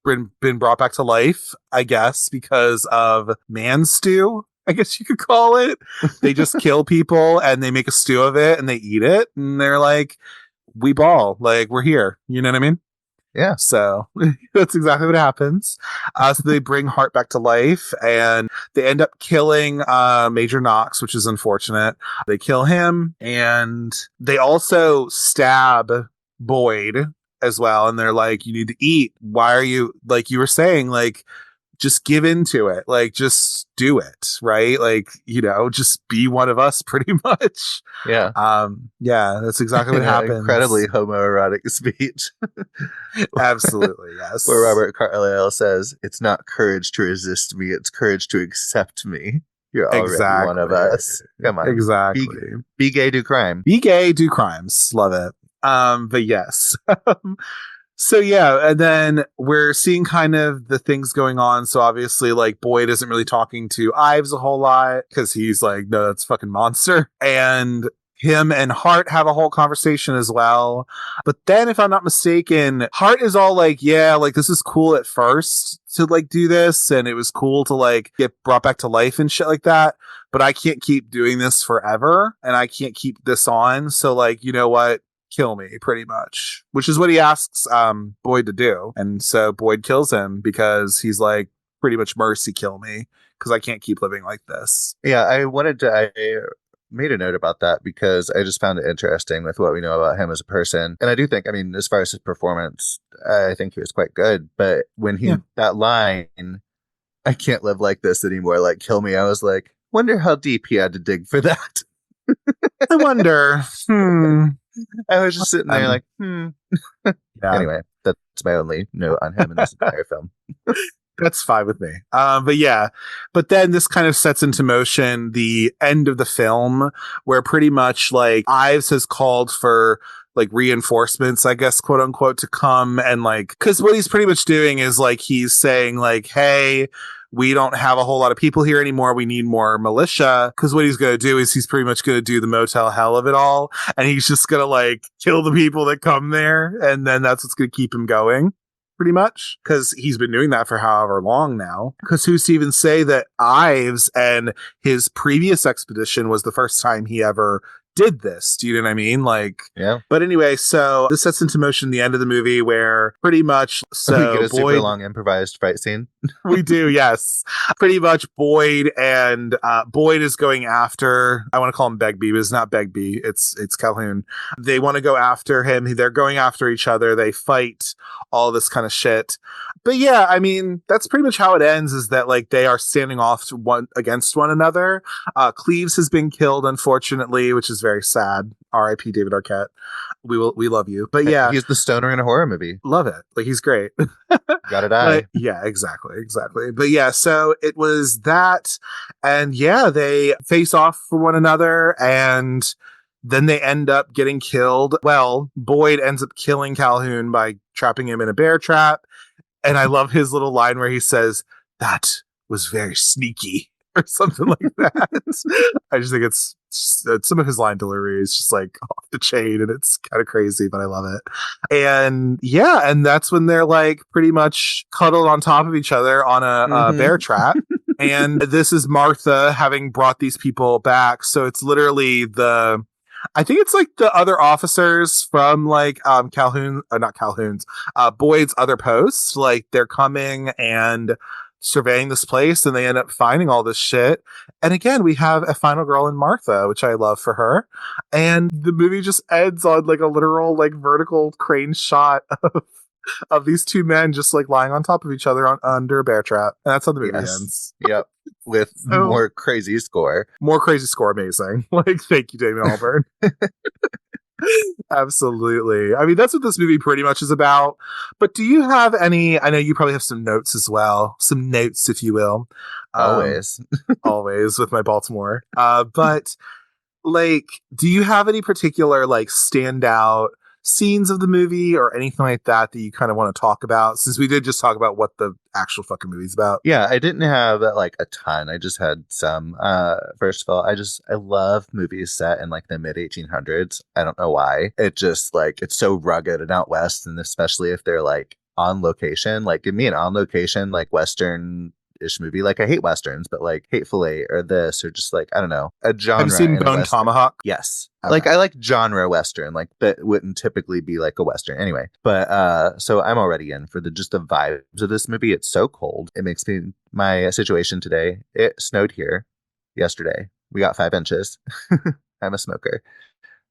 E: been brought back to life, I guess, because of man stew, I guess you could call it. They just kill people and they make a stew of it and they eat it, and they're like, we ball, like we're here, you know what I mean?
F: Yeah.
E: So that's exactly what happens. So they bring Hart back to life, and they end up killing Major Knox, which is unfortunate. They kill him, and they also stab Boyd as well. And they're like, you need to eat. Why are you, like you were saying, like, just give into it. Like, just do it, right? Like, you know, just be one of us pretty much.
F: Yeah.
E: Yeah, that's exactly what happens.
F: Incredibly homoerotic speech.
E: Absolutely, yes.
F: Where Robert Carlyle says, it's not courage to resist me, it's courage to accept me. You're already one of us. Come on.
E: Exactly.
F: Be gay, do crime.
E: Be gay, do crimes. Love it. But yes. So yeah, and then we're seeing kind of the things going on. So obviously, like Boyd isn't really talking to Ives a whole lot because he's like, no, that's a fucking monster. And him and Hart have a whole conversation as well. But then, if I'm not mistaken, Hart is all like, yeah, like this is cool at first to like do this, and it was cool to like get brought back to life and shit like that. But I can't keep doing this forever, and I can't keep this on. So like, you know what? Kill me, pretty much, which is what he asks Boyd to do. And so Boyd kills him because he's like, pretty much mercy kill me, because I can't keep living like this.
F: Yeah, I made a note about that because I just found it interesting with what we know about him as a person. And I do think, I mean, as far as his performance, I think he was quite good. But when that line, I can't live like this anymore, like kill me, I was like, wonder how deep he had to dig for that.
E: I wonder.
F: I was just sitting there like, Yeah. Anyway, that's my only note on him in this entire film.
E: That's fine with me. But yeah, but then this kind of sets into motion the end of the film, where pretty much like Ives has called for like reinforcements, I guess, quote unquote, to come, and like, because what he's pretty much doing is like he's saying like, hey, we don't have a whole lot of people here anymore. We need more militia. Because what he's going to do is he's pretty much going to do the Motel Hell of it all. And he's just going to like kill the people that come there. And then that's what's going to keep him going. pretty much, because he's been doing that for however long now. Because who's to even say that Ives and his previous expedition was the first time he ever did this? Do you know what I mean? Like,
F: yeah.
E: But anyway, so this sets into motion the end of the movie where pretty much
F: We get a super long improvised fight scene.
E: We do, yes. Pretty much Boyd is going after, I want to call him Begbie, but it's not Begbie, it's Calhoun. They want to go after him. They're going after each other. They fight, all this kind of shit. But yeah, I mean, that's pretty much how it ends, is that like they are standing off against one another. Cleves has been killed, unfortunately, which is very sad. R.I.P. David Arquette. We love you. But yeah.
F: He's the stoner in a horror movie.
E: Love it. Like, he's great.
F: Gotta die.
E: But, yeah, exactly. But yeah, so it was that. And yeah, they face off for one another and then they end up getting killed. Well, Boyd ends up killing Calhoun by trapping him in a bear trap. And I love his little line where he says, "That was very sneaky," or something like that. I just think it's some of his line delivery is just like off the chain and it's kind of crazy, but I love it. And yeah, and that's when they're like pretty much cuddled on top of each other on a bear trap. And this is Martha having brought these people back. So it's literally I think it's like the other officers from like Boyd's other posts. Like they're coming and surveying this place and they end up finding all this shit. And again, we have a final girl in Martha, which I love for her. And the movie just ends on like a literal like vertical crane shot of these two men just like lying on top of each other under a bear trap. And that's how the movie ends.
F: Yep. With more crazy score.
E: Amazing. Like, thank you, Damien Albarn. Absolutely. I mean, that's what this movie pretty much is about. But do you have any, I know you probably have some notes as well. Some notes, if you will.
F: Always.
E: Always with my Baltimore. But like, do you have any particular like standout scenes of the movie or anything like that you kind of want to talk about, since we did just talk about what the actual fucking movie's about?
F: Yeah, I didn't have like a ton. I just had some. First of all, I love movies set in like the mid 1800s. I don't know why. It just like, it's so rugged and out west, and especially if they're like on location. Like, give me an on location like Western ish movie. Like, I hate westerns, but like Hateful Eight or this, or just like, I don't know, a genre.
E: Have you seen Bone Tomahawk?
F: Yes.
E: Okay.
F: Like, I like genre western, like that wouldn't typically be like a western anyway. But so I'm already in for the vibes of this movie. It's so cold. It makes me, my situation today, it snowed here yesterday. We got 5 inches. I'm a smoker,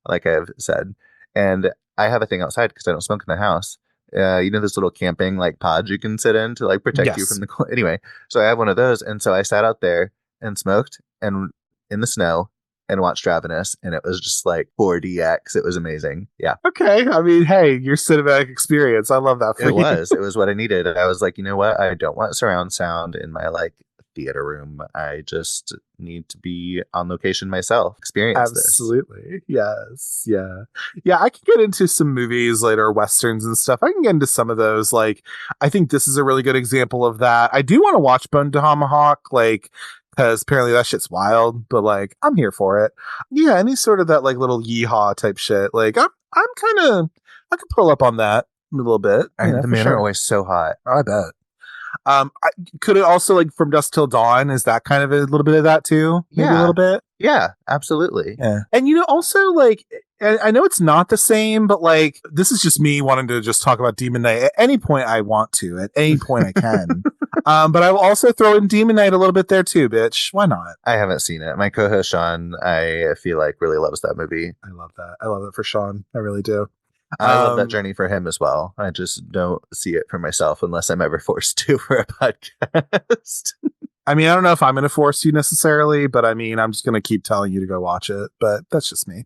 F: like I've said, and I have a thing outside because I don't smoke in the house. You know, those little camping like pods you can sit in to like protect you from the cold. Anyway, so I have one of those, and so I sat out there and smoked and in the snow and watched Ravenous, and it was just like 4DX. It was amazing. Yeah.
E: Okay. I mean, hey, your cinematic experience. I love that for you.
F: It was what I needed. And I was like, you know what? I don't want surround sound in my like theater room. I just need to be on location myself. Experience this.
E: Absolutely. Yes. Yeah. Yeah. I can get into some movies later, westerns and stuff. I can get into some of those. Like, I think this is a really good example of that. I do want to watch Bone Tomahawk, like, because apparently that shit's wild, but like, I'm here for it. Yeah. Any sort of that like little yeehaw type shit. Like, I can pull up on that a little bit.
F: The men are always so hot.
E: I bet. Could it also, like, From Dusk Till Dawn, is that kind of a little bit of that too? Maybe a little bit.
F: Yeah, absolutely.
E: Yeah. And you know, also like, I know it's not the same, but like, this is just me wanting to just talk about Demon Knight at any point I want to, at any point I can. But I will also throw in Demon Knight a little bit there too, bitch. Why not?
F: I haven't seen it. My co-host Sean, I feel like, really loves that movie.
E: I love that. I love it for Sean. I really do.
F: I love that journey for him as well. I just don't see it for myself unless I'm ever forced to for a podcast.
E: I mean, I don't know if I'm going to force you necessarily, but I mean, I'm just going to keep telling you to go watch it. But that's just me.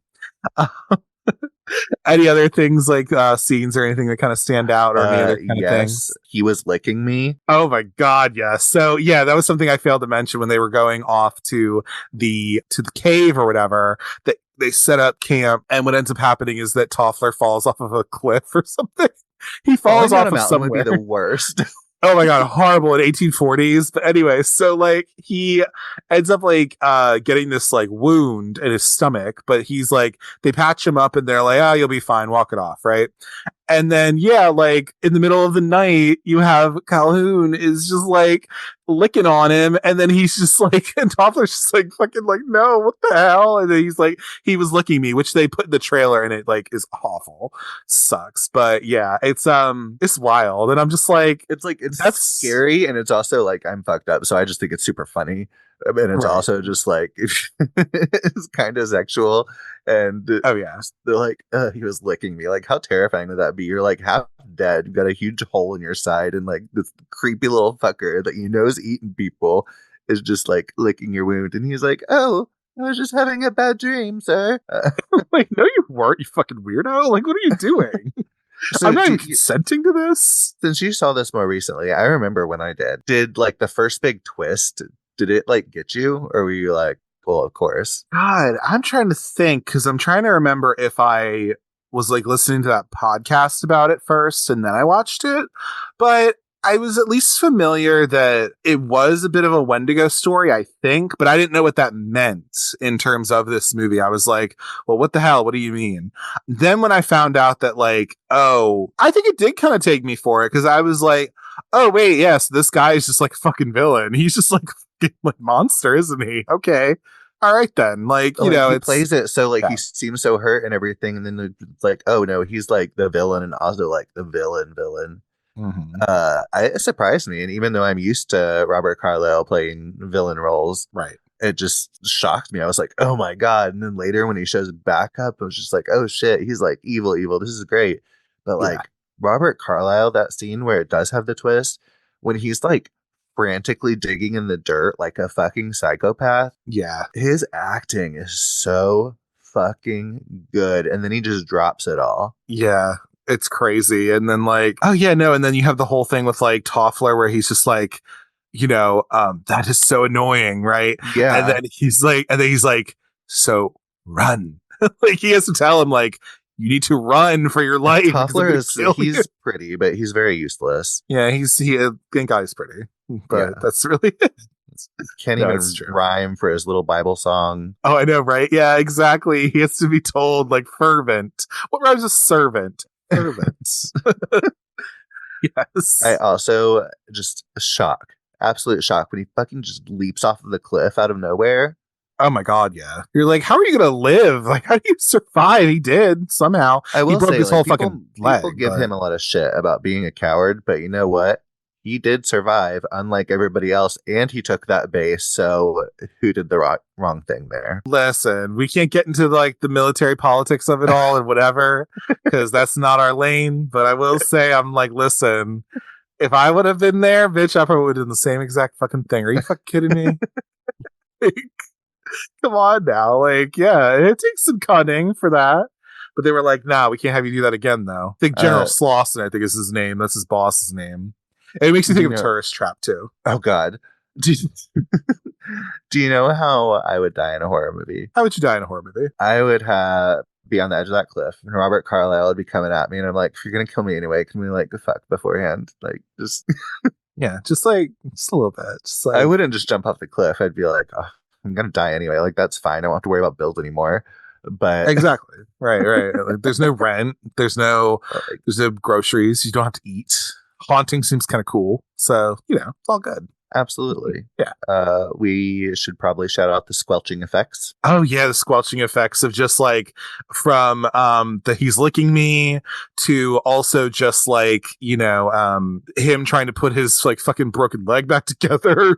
E: Any other things like scenes or anything that kind of stand out, or any other kind of things?
F: He was licking me.
E: Oh my god, yes. So yeah, that was something I failed to mention when they were going off to the cave or whatever. That they set up camp, and what ends up happening is that Toffler falls off of a cliff or something. He falls off of somewhere.
F: Would be the worst.
E: Oh my god, horrible in 1840s. But anyway, so like he ends up like getting this like wound in his stomach, but he's like, they patch him up and they're like, oh, you'll be fine, walk it off, right? And then, yeah, like in the middle of the night, you have Calhoun is just like licking on him. And then he's just like, and Toffler's just like, fucking like, no, what the hell? And then he's like, he was licking me, which they put in the trailer and it like is awful. Sucks. But yeah, it's wild. And I'm just like,
F: that's scary. And it's also like, I'm fucked up. So I just think it's super funny. And it's also just like, it's kind of sexual. And
E: oh yeah,
F: they're like, he was licking me. Like, how terrifying would that be? You're like half dead. You've got a huge hole in your side, and like this creepy little fucker that you know is eating people is just like licking your wound. And he's like, oh, I was just having a bad dream, sir.
E: Like, no, you weren't, you fucking weirdo. Like, what are you doing? So I'm not even consenting to this.
F: Since you saw this more recently, I remember when I did like the first big twist, did it like get you? Or were you like, well, of course.
E: God, I'm trying to think because I'm trying to remember if I was like listening to that podcast about it first and then I watched it. But I was at least familiar that it was a bit of a Wendigo story, I think, but I didn't know what that meant in terms of this movie. I was like, well, what the hell? What do you mean? Then when I found out that like, oh, I think it did kind of take me for it because I was like, oh, wait, yes, this guy is just like a fucking villain. He's just like like monster, isn't he? Okay, all right then. Like, you know,
F: he plays it so like he seems so hurt and everything, and then it's like, oh no, he's like the villain and also like the villain. Mm-hmm. It surprised me, and even though I'm used to Robert Carlyle playing villain roles,
E: right,
F: it just shocked me. I was like, oh my god. And then later when he shows back up, I was just like, oh shit, he's like evil. This is great. But like Robert Carlyle, that scene where it does have the twist, when he's like frantically digging in the dirt like a fucking psychopath.
E: Yeah.
F: His acting is so fucking good. And then he just drops it all.
E: Yeah. It's crazy. And then like, oh yeah, no. And then you have the whole thing with like Toffler where he's just like, you know, that is so annoying, right?
F: Yeah.
E: And then he's like, so run. Like he has to tell him like, you need to run for your life.
F: Toffler he's pretty, but he's very useless.
E: Yeah, thank God he's pretty. But that's really
F: can't even rhyme for his little Bible song.
E: Oh, I know, right? Yeah, exactly. He has to be told like fervent. What rhymes with servant? Fervent. Yes.
F: I also just absolute shock when he fucking just leaps off of the cliff out of nowhere.
E: Oh my God, yeah. You're like, how are you gonna live? Like, how do you survive? He did somehow.
F: I will
E: he broke
F: say,
E: his whole fucking leg.
F: People give him a lot of shit about being a coward, but you know what? He did survive, unlike everybody else, and he took that base. So, who did the wrong thing there?
E: Listen, we can't get into like the military politics of it all and whatever, because that's not our lane. But I will say, I'm like, listen, if I would have been there, bitch, I probably would have done the same exact fucking thing. Are you fucking kidding me? Like, come on now. Like, yeah, it takes some cunning for that. But they were like, nah, we can't have you do that again, though. I think General Slauson, I think is his name. That's his boss's name. And it makes me think of Tourist Trap, too.
F: Oh, God. Do you know how I would die in a horror movie?
E: How would you die in a horror movie?
F: I would be on the edge of that cliff, and Robert Carlyle would be coming at me, and I'm like, if you're going to kill me anyway, can we, like, fuck beforehand? Like, just...
E: Yeah, just a little bit. Just like...
F: I wouldn't just jump off the cliff. I'd be like, oh, I'm going to die anyway. Like, that's fine. I don't have to worry about bills anymore. But
E: exactly. Right. Like, there's no rent. There's no groceries. You don't have to eat. Haunting seems kind of cool. So, you know, it's all good.
F: Absolutely.
E: Yeah.
F: We should probably shout out the squelching effects.
E: Oh yeah, the squelching effects of just like from the he's licking me to also just like, you know, him trying to put his like fucking broken leg back together.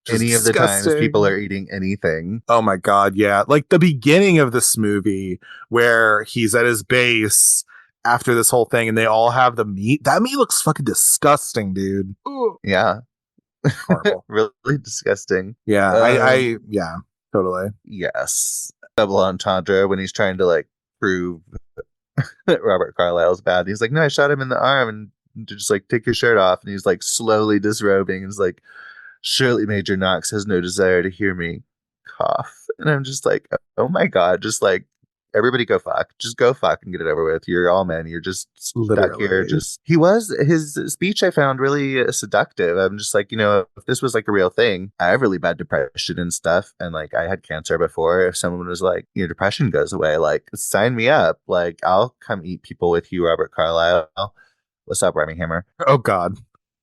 F: Any of the times people are eating anything.
E: Oh my God, yeah. Like the beginning of this movie where he's at his base after this whole thing and they all have the meat. That meat looks fucking disgusting, dude. Ooh.
F: Yeah.
E: Horrible.
F: Really disgusting.
E: Yeah, yeah, totally.
F: Yes. Double entendre when he's trying to like prove that Robert Carlyle's bad. He's like, no, I shot him in the arm and to just like take your shirt off. And he's like slowly disrobing. And he's like, surely Major Knox has no desire to hear me cough. And I'm just like, oh my God, just like everybody go fuck. Just go fuck and get it over with. You're all men. You're just stuck here. His speech I found really seductive. I'm just like, if this was like a real thing, I have really bad depression and stuff. And like, I had cancer before. If someone was like, your depression goes away, like, sign me up. Like, I'll come eat people with you, Robert Carlyle. What's up, Remy Hammer?
E: Oh, God.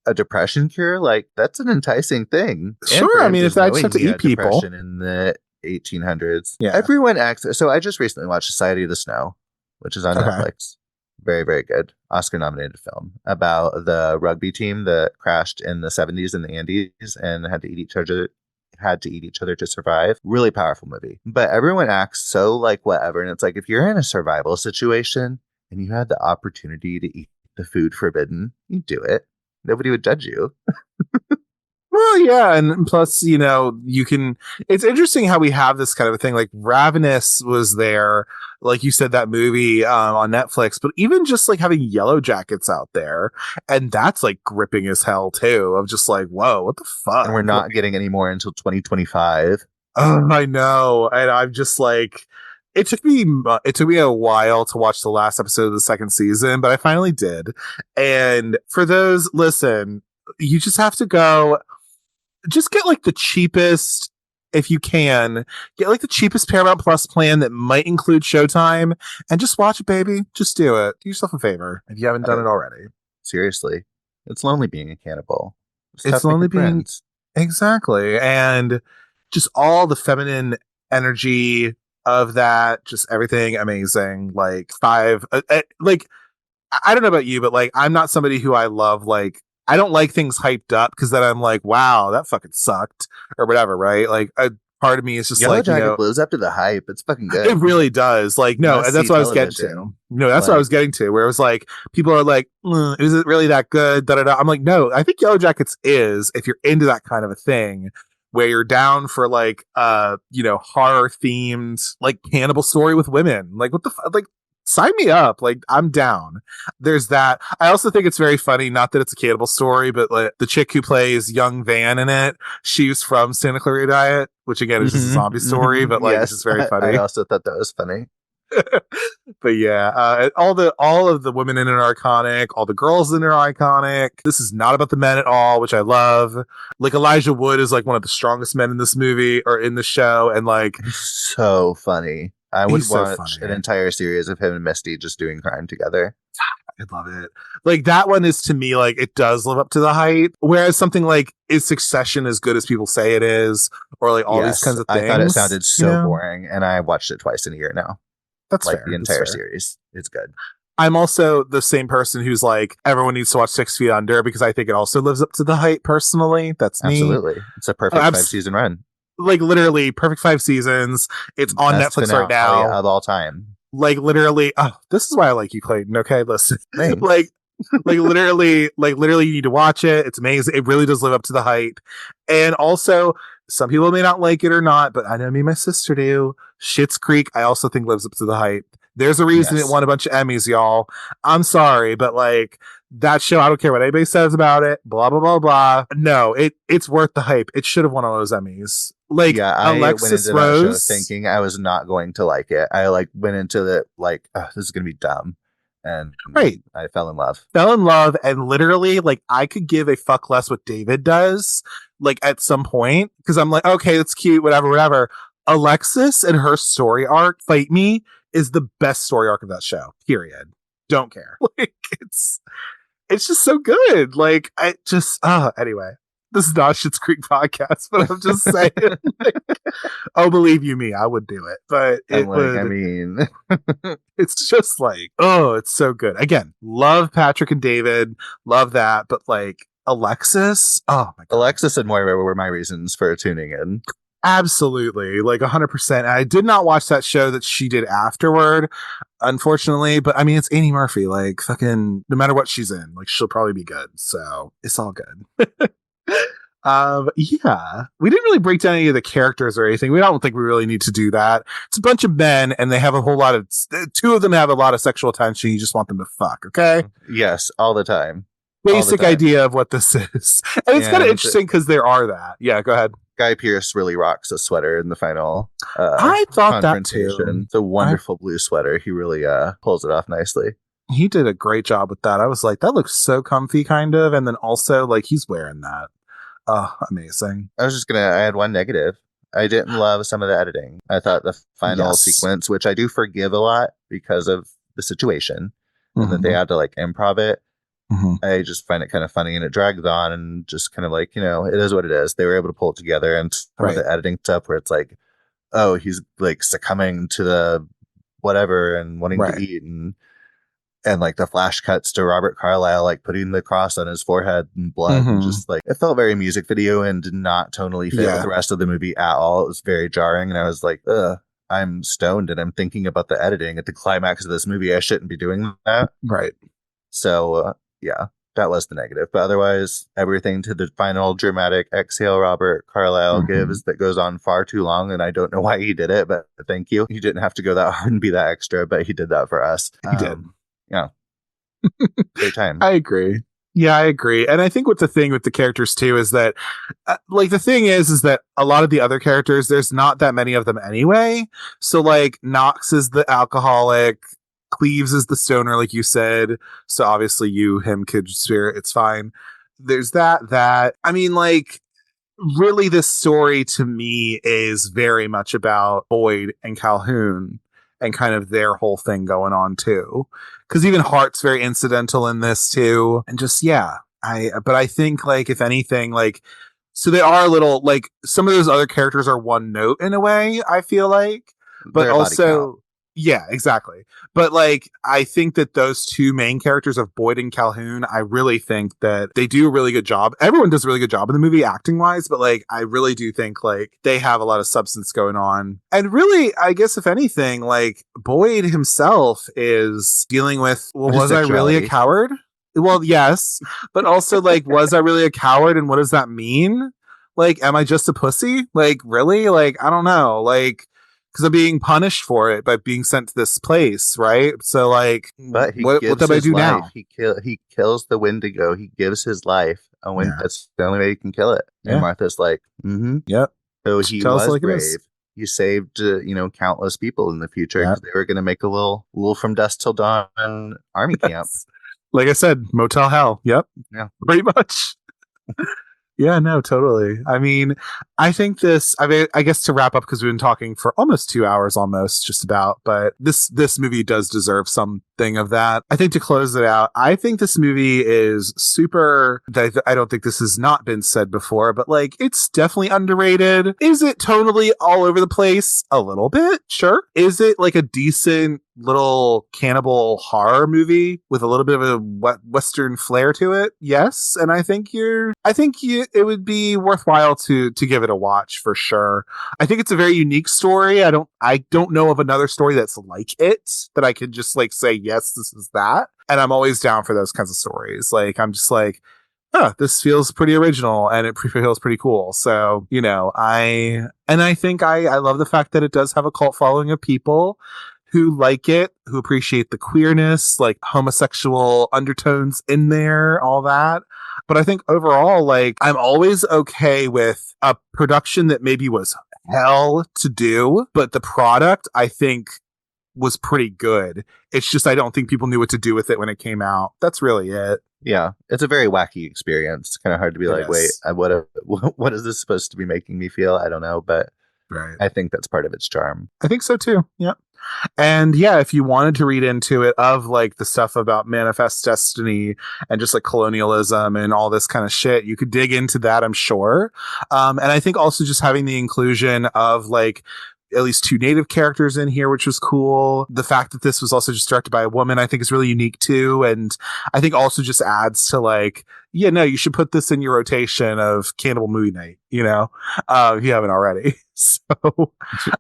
F: A depression cure? Like, that's an enticing thing.
E: Sure. I mean, if I just have to eat people.
F: In the 1800s.
E: Yeah.
F: Everyone acts. So I just recently watched Society of the Snow, which is on Netflix. Very, very good. Oscar nominated film about the rugby team that crashed in the 70s in the Andes and had to eat each other to survive. Really powerful movie. But everyone acts so like whatever. And it's like, if you're in a survival situation and you had the opportunity to eat the food forbidden, you do it. Nobody would judge you.
E: Well, yeah, and plus, it's interesting how we have this kind of a thing. Like, Ravenous was there, like you said, that movie on Netflix, but even just like having Yellow Jackets out there, and that's like gripping as hell too, of just like, whoa, what the fuck?
F: And we're not getting any more until 2025.
E: Oh, I know. And I'm just like, it took me a while to watch the last episode of the second season, but I finally did. And for those, listen, you just have to go. Just get like the cheapest, if you can, get like the cheapest Paramount Plus plan that might include Showtime and just watch it, baby. Just do it. Do yourself a favor if you haven't done it already.
F: Seriously. It's lonely being a cannibal.
E: It's lonely being. Exactly. And just all the feminine energy of that, just everything amazing. Like I don't know about you, but like, I'm not somebody who I love, like, I don't like things hyped up because then I'm like, wow, that fucking sucked or whatever, right? Like, a part of me is just
F: Yellow Jacket blows up to the hype. It's fucking good.
E: It really does. Like, no, that's what I was getting to. No, that's what I was getting to. Where it was like, people are like, is it really that good? Da, da, da. I'm like, no, I think Yellow Jackets is, if you're into that kind of a thing, where you're down for like, horror themed, like cannibal story with women. Like, what the like. Sign me up. Like, I'm down. There's that. I also think it's very funny, not that it's a cannibal story, but like the chick who plays Young Van in it, she's from Santa Clarita Diet, which again is just a zombie story, but like, yes, it's just very funny.
F: I also thought that was funny.
E: But yeah, all of the women in it are iconic. All the girls in it are iconic. This is not about the men at all, which I love. Like, Elijah Wood is like one of the strongest men in this movie or in the show, and like,
F: so funny. I would watch an entire series of him and Misty just doing crime together.
E: I love it. Like, that one is, to me, like, it does live up to the hype. Whereas something like, is Succession as good as people say it is? Or like all these kinds of things.
F: I thought it sounded so boring, and I watched it twice in a year now.
E: That's
F: like
E: fair.
F: The entire series. It's good.
E: I'm also the same person who's like, everyone needs to watch 6 Feet Under because I think it also lives up to the hype personally. That's me.
F: Absolutely. It's a perfect 5-season run.
E: Like, literally perfect 5 seasons. It's on Netflix right now.
F: Of all time.
E: Like, literally, this is why I like you, Clayton. Okay, listen. like literally you need to watch it. It's amazing. It really does live up to the hype. And also, some people may not like it or not, but I know me and my sister do. Schitt's Creek, I also think lives up to the hype. There's a reason it won a bunch of Emmys, y'all. I'm sorry, but like, that show, I don't care what anybody says about it, blah, blah, blah, blah. No, it's worth the hype. It should have won all those Emmys. Like,
F: I
E: Alexis
F: went into
E: Rose,
F: that show thinking I was not going to like it. I like went into it like, this is going to be dumb. And I fell in love. And literally, like, I could give a fuck less what David does, like, at some point, because I'm like, okay, that's cute, whatever. Alexis and her story arc, Fight Me, is the best story arc of that show, period. Don't care. Like, it's just so good. Like, I just, anyway, this is not a Schitt's Creek podcast, but I'm just saying, like, oh, believe you me, I would do it. But it's just like, oh, it's so good. Again, love Patrick and David, love that. But like, Alexis, oh my God. Alexis and Moira were my reasons for tuning in.
E: Absolutely, like 100%. I did not watch that show that she did afterward, unfortunately. But I mean, it's Annie Murphy. Like, fucking, no matter what she's in, like, she'll probably be good. So it's all good. Yeah, we didn't really break down any of the characters or anything. We don't think we really need to do that. It's a bunch of men, and they have a whole lot of. 2 of them have a lot of sexual tension. You just want them to fuck. Okay.
F: Yes, all the time.
E: Basic idea of what this is, and it's kind of interesting because there are that. Yeah, go ahead.
F: Guy Pearce really rocks a sweater in the final
E: I thought that too.
F: confrontation. It's a wonderful blue sweater. He really pulls it off nicely.
E: He did a great job with that. I was like, that looks so comfy, kind of. And then also, like, he's wearing that. Oh, amazing.
F: I had one negative. I didn't love some of the editing. I thought the final sequence, which I do forgive a lot because of the situation, and that they had to like improv it. I just find it kind of funny, and it drags on, and just kind of like, it is what it is. They were able to pull it together, and some of the editing stuff where it's like, oh, he's like succumbing to the whatever and wanting to eat, and like the flash cuts to Robert Carlyle like putting the cross on his forehead and blood, and just like it felt very music video and did not tonally fit with the rest of the movie at all. It was very jarring, and I was like, ugh. I'm stoned and I'm thinking about the editing at the climax of this movie. I shouldn't be doing that.
E: Right.
F: So, yeah, that was the negative. But otherwise, everything to the final dramatic exhale Robert Carlyle gives that goes on far too long. And I don't know why he did it, but thank you. He didn't have to go that hard and be that extra, but he did that for us.
E: He did.
F: Yeah. Great time.
E: I agree. Yeah, I agree. And I think what the thing with the characters too is that like the thing is that a lot of the other characters, there's not that many of them anyway. So like Knox is the alcoholic, Cleves is the stoner, like you said. So obviously him, kid spirit, it's fine. There's that. I mean, like, really this story to me is very much about Boyd and Calhoun and kind of their whole thing going on too. Because even Hart's very incidental in this too. And just, but I think like, if anything, like, so they are a little like some of those other characters are one note in a way, I feel like, but also, yeah, exactly. But like, I think that those two main characters of Boyd and Calhoun, I really think that they do a really good job. Everyone does a really good job in the movie acting wise, but like, I really do think like they have a lot of substance going on. And really, I guess if anything, like Boyd himself is dealing with, well, was I really a coward? Well, yes, but also like, was I really a coward? And what does that mean? Like, am I just a pussy? Like, really? Like, I don't know. Like, because I'm being punished for it by being sent to this place, right? So, like,
F: but
E: what do I do now?
F: He kills the Wendigo. He gives his life. That's the only way you can kill it. And Martha's like,
E: yep.
F: So he was brave. He saved, countless people in the future because they were going to make a little from dusk till dawn army camp.
E: Like I said, Motel Hell. Yep.
F: Yeah.
E: Pretty much. Yeah, no, totally. I mean, I think I guess to wrap up, because we've been talking for almost 2 hours almost just about, but this movie does deserve something of that. I think to close it out, I think this movie is super, I don't think this has not been said before, but like, it's definitely underrated. Is it totally all over the place? A little bit, sure. Is it like a decent little cannibal horror movie with a little bit of a Western flair to it? Yes. And I think it would be worthwhile to give it a watch for sure. I think it's a very unique story. I don't know of another story that's like it that I could just like say, yes, this is that. And I'm always down for those kinds of stories. Like, I'm just like, this feels pretty original and it feels pretty cool. So, I think I love the fact that it does have a cult following of people who like it, who appreciate the queerness, like homosexual undertones in there, all that. But I think overall, like, I'm always okay with a production that maybe was hell to do, but the product, I think, was pretty good. It's just, I don't think people knew what to do with it when it came out. That's really it.
F: Yeah, it's a very wacky experience. It's kind of hard to be like, wait, what is this supposed to be making me feel? I don't know, but I think that's part of its charm.
E: I think so too. Yep. And yeah, if you wanted to read into it of like the stuff about manifest destiny and just like colonialism and all this kind of shit, you could dig into that, I'm sure. And I think also just having the inclusion of like at least 2 native characters in here, which was cool. The fact that this was also just directed by a woman, I think is really unique too. And I think also just adds to like, you should put this in your rotation of Cannibal Movie Night, if you haven't already. So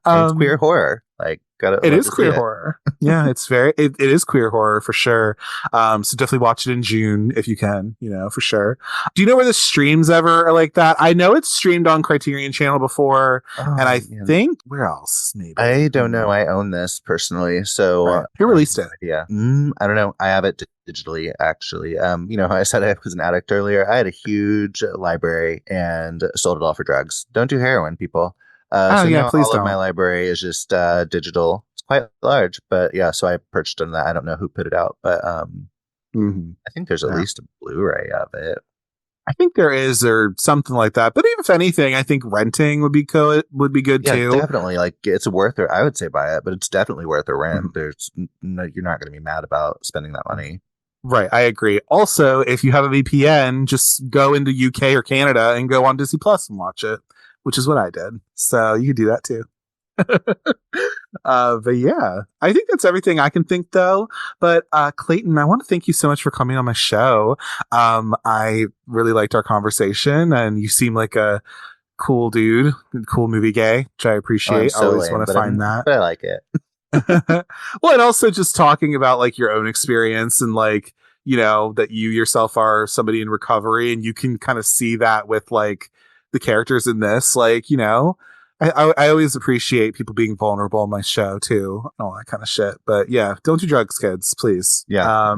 F: it's queer horror. Like,
E: it is queer horror. Yeah, it is queer horror for sure. So definitely watch it in June if you can, for sure. Do you know where this streams ever or like that? I know it's streamed on Criterion Channel before, and I think where else maybe.
F: I don't know. I own this personally, so
E: right. Who released it?
F: Yeah, I don't know. I have it digitally, actually. How I said I was an addict earlier. I had a huge library and sold it all for drugs. Don't do heroin, people. So now
E: please
F: all
E: don't.
F: of my library is just digital. It's quite large, but yeah. So I purchased on that. I don't know who put it out, but I think there's at least a Blu-ray of it.
E: I think there is, or something like that. But even if anything, I think renting would be good too.
F: Definitely. Like, it's worth it. I would say buy it, but it's definitely worth a rent. There's you're not going to be mad about spending that money.
E: Right, I agree. Also, if you have a VPN, just go into UK or Canada and go on Disney Plus and watch it, which is what I did. So you could do that too. But yeah, I think that's everything I can think though. But Clayton, I want to thank you so much for coming on my show. I really liked our conversation, and you seem like a cool dude, cool movie gay, which I appreciate. I always want to find that.
F: But I like it.
E: Well, and also just talking about like your own experience and like, that you yourself are somebody in recovery, and you can kind of see that with like the characters in this, like, I always appreciate people being vulnerable on my show too, and all that kind of shit. But yeah, don't do drugs, kids, please.
F: Yeah.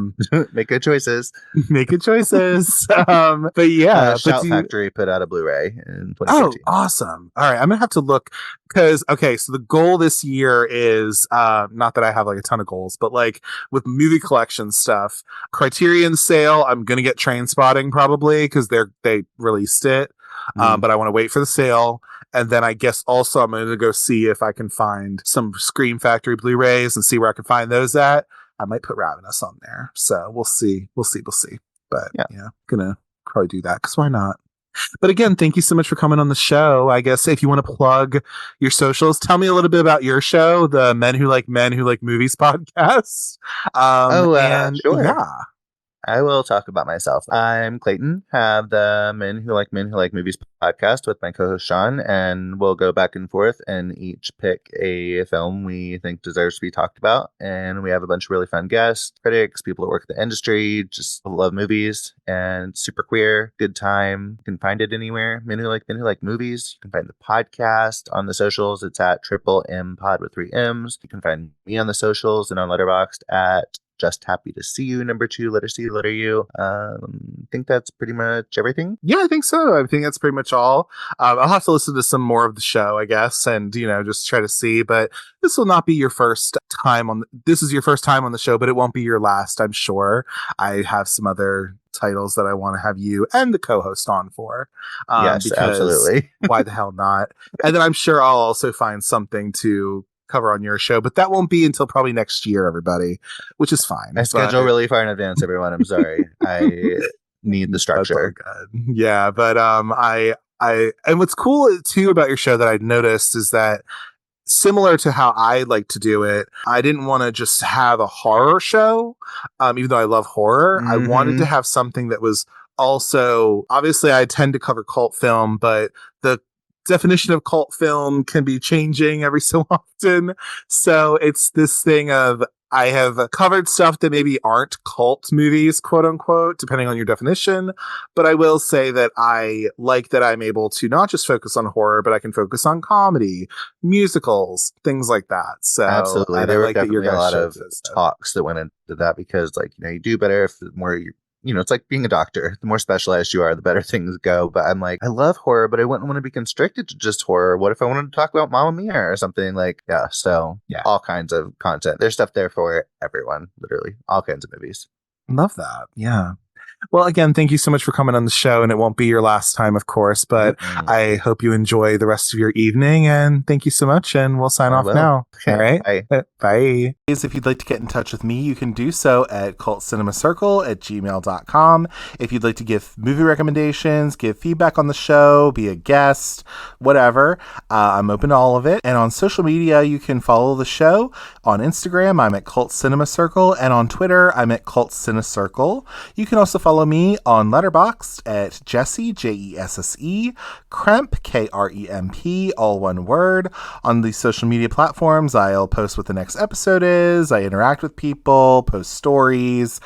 F: Make good choices.
E: Make good choices. But yeah,
F: Shout Factory put out a Blu-ray in 2015.
E: Oh, awesome. All right, I'm gonna have to look, because so the goal this year is not that I have like a ton of goals, but like with movie collection stuff, Criterion sale, I'm gonna get Trainspotting probably because they released it. But I want to wait for the sale. And then I guess also I'm going to go see if I can find some Scream Factory Blu-rays and see where I can find those at. I might put Ravenous on there. So we'll see. But gonna probably do that because why not? But again, thank you so much for coming on the show. I guess if you want to plug your socials, tell me a little bit about your show, the Men Who Like Movies podcast.
F: Sure.
E: Yeah.
F: I will talk about myself. I'm Clayton, have the Men Who Like Movies podcast with my co-host Sean, and we'll go back and forth and each pick a film we think deserves to be talked about. And we have a bunch of really fun guests, critics, people that work in the industry, just love movies, and super queer, good time. You can find it anywhere. Men Who Like Movies. You can find the podcast on the socials. It's at Triple M Pod with 3 M's. You can find me on the socials and on Letterboxd at Just Happy to See You, #2, letter C, letter U. I think that's pretty much everything.
E: Yeah, I think so. I think that's pretty much all. I'll have to listen to some more of the show, I guess, and, just try to see. But this will not be your first time this is your first time on the show, but it won't be your last, I'm sure. I have some other titles that I want to have you and the co-host on for.
F: Yes, absolutely.
E: Why the hell not? And then I'm sure I'll also find something to cover on your show, but that won't be until probably next year, everybody, which is fine.
F: I schedule really far in advance, everyone. I'm sorry. I need the structure.
E: Yeah, but I and what's cool too about your show that I noticed is that, similar to how I like to do it, I didn't want to just have a horror show, even though I love horror. I wanted to have something that was also, obviously I tend to cover cult film, but the definition of cult film can be changing every so often. So it's this thing of, I have covered stuff that maybe aren't cult movies, quote unquote, depending on your definition. But I will say that I like that I'm able to not just focus on horror, but I can focus on comedy, musicals, things like that. So
F: absolutely. There were definitely a lot of talks that went into that, because you do better if the more it's like being a doctor. The more specialized you are, the better things go. But I'm like, I love horror, but I wouldn't want to be constricted to just horror. What if I wanted to talk about Mamma Mia or something? All kinds of content. There's stuff there for everyone, literally. All kinds of movies.
E: Love that. Yeah. Well, again, thank you so much for coming on the show, and it won't be your last time, of course, but I hope you enjoy the rest of your evening, and thank you so much, and we'll sign off now. All right. Bye. If you'd like to get in touch with me, you can do so at cultcinemacircle@gmail.com. If you'd like to give movie recommendations, give feedback on the show, be a guest, whatever, I'm open to all of it. And on social media, you can follow the show. On Instagram, I'm at Cult Cinema Circle, and on Twitter, I'm at Cult Cinema Circle. You can also also follow me on Letterboxd at Jesse, Jesse, Kremp, Kremp, all one word. On the social media platforms, I'll post what the next episode is. I interact with people, post stories,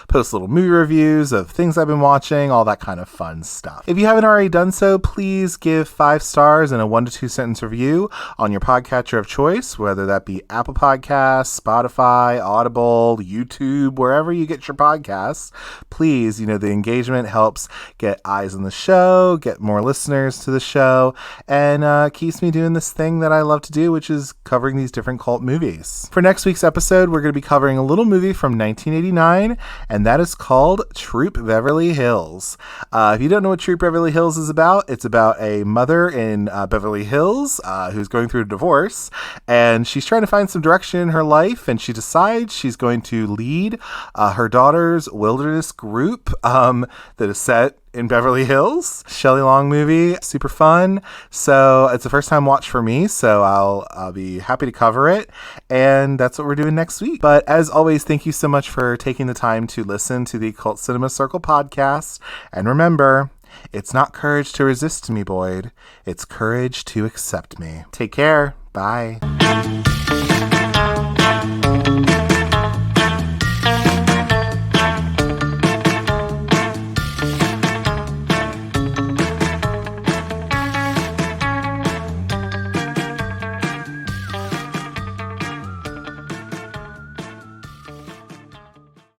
E: post little movie reviews of things I've been watching, all that kind of fun stuff. If you haven't already done so, please give 5 stars and a 1 to 2 sentence review on your podcatcher of choice, whether that be Apple Podcasts, Spotify, Audible, YouTube, wherever you get your podcasts. Please, the engagement helps get eyes on the show, get more listeners to the show, and keeps me doing this thing that I love to do, which is covering these different cult movies. For next week's episode, we're going to be covering a little movie from 1989, and that is called Troop Beverly Hills. If you don't know what Troop Beverly Hills is about, it's about a mother in Beverly Hills who's going through a divorce, and she's trying to find some direction in her life, and she decides she's going to lead her daughter's wilderness group that is set in Beverly Hills. Shelley Long movie, super fun. So it's a first time watch for me, so I'll be happy to cover it, and that's what we're doing next week. But as always, thank you so much for taking the time to listen to the Cult Cinema Circle podcast, and remember, it's not courage to resist me, Boyd. It's courage to accept me. Take care. Bye.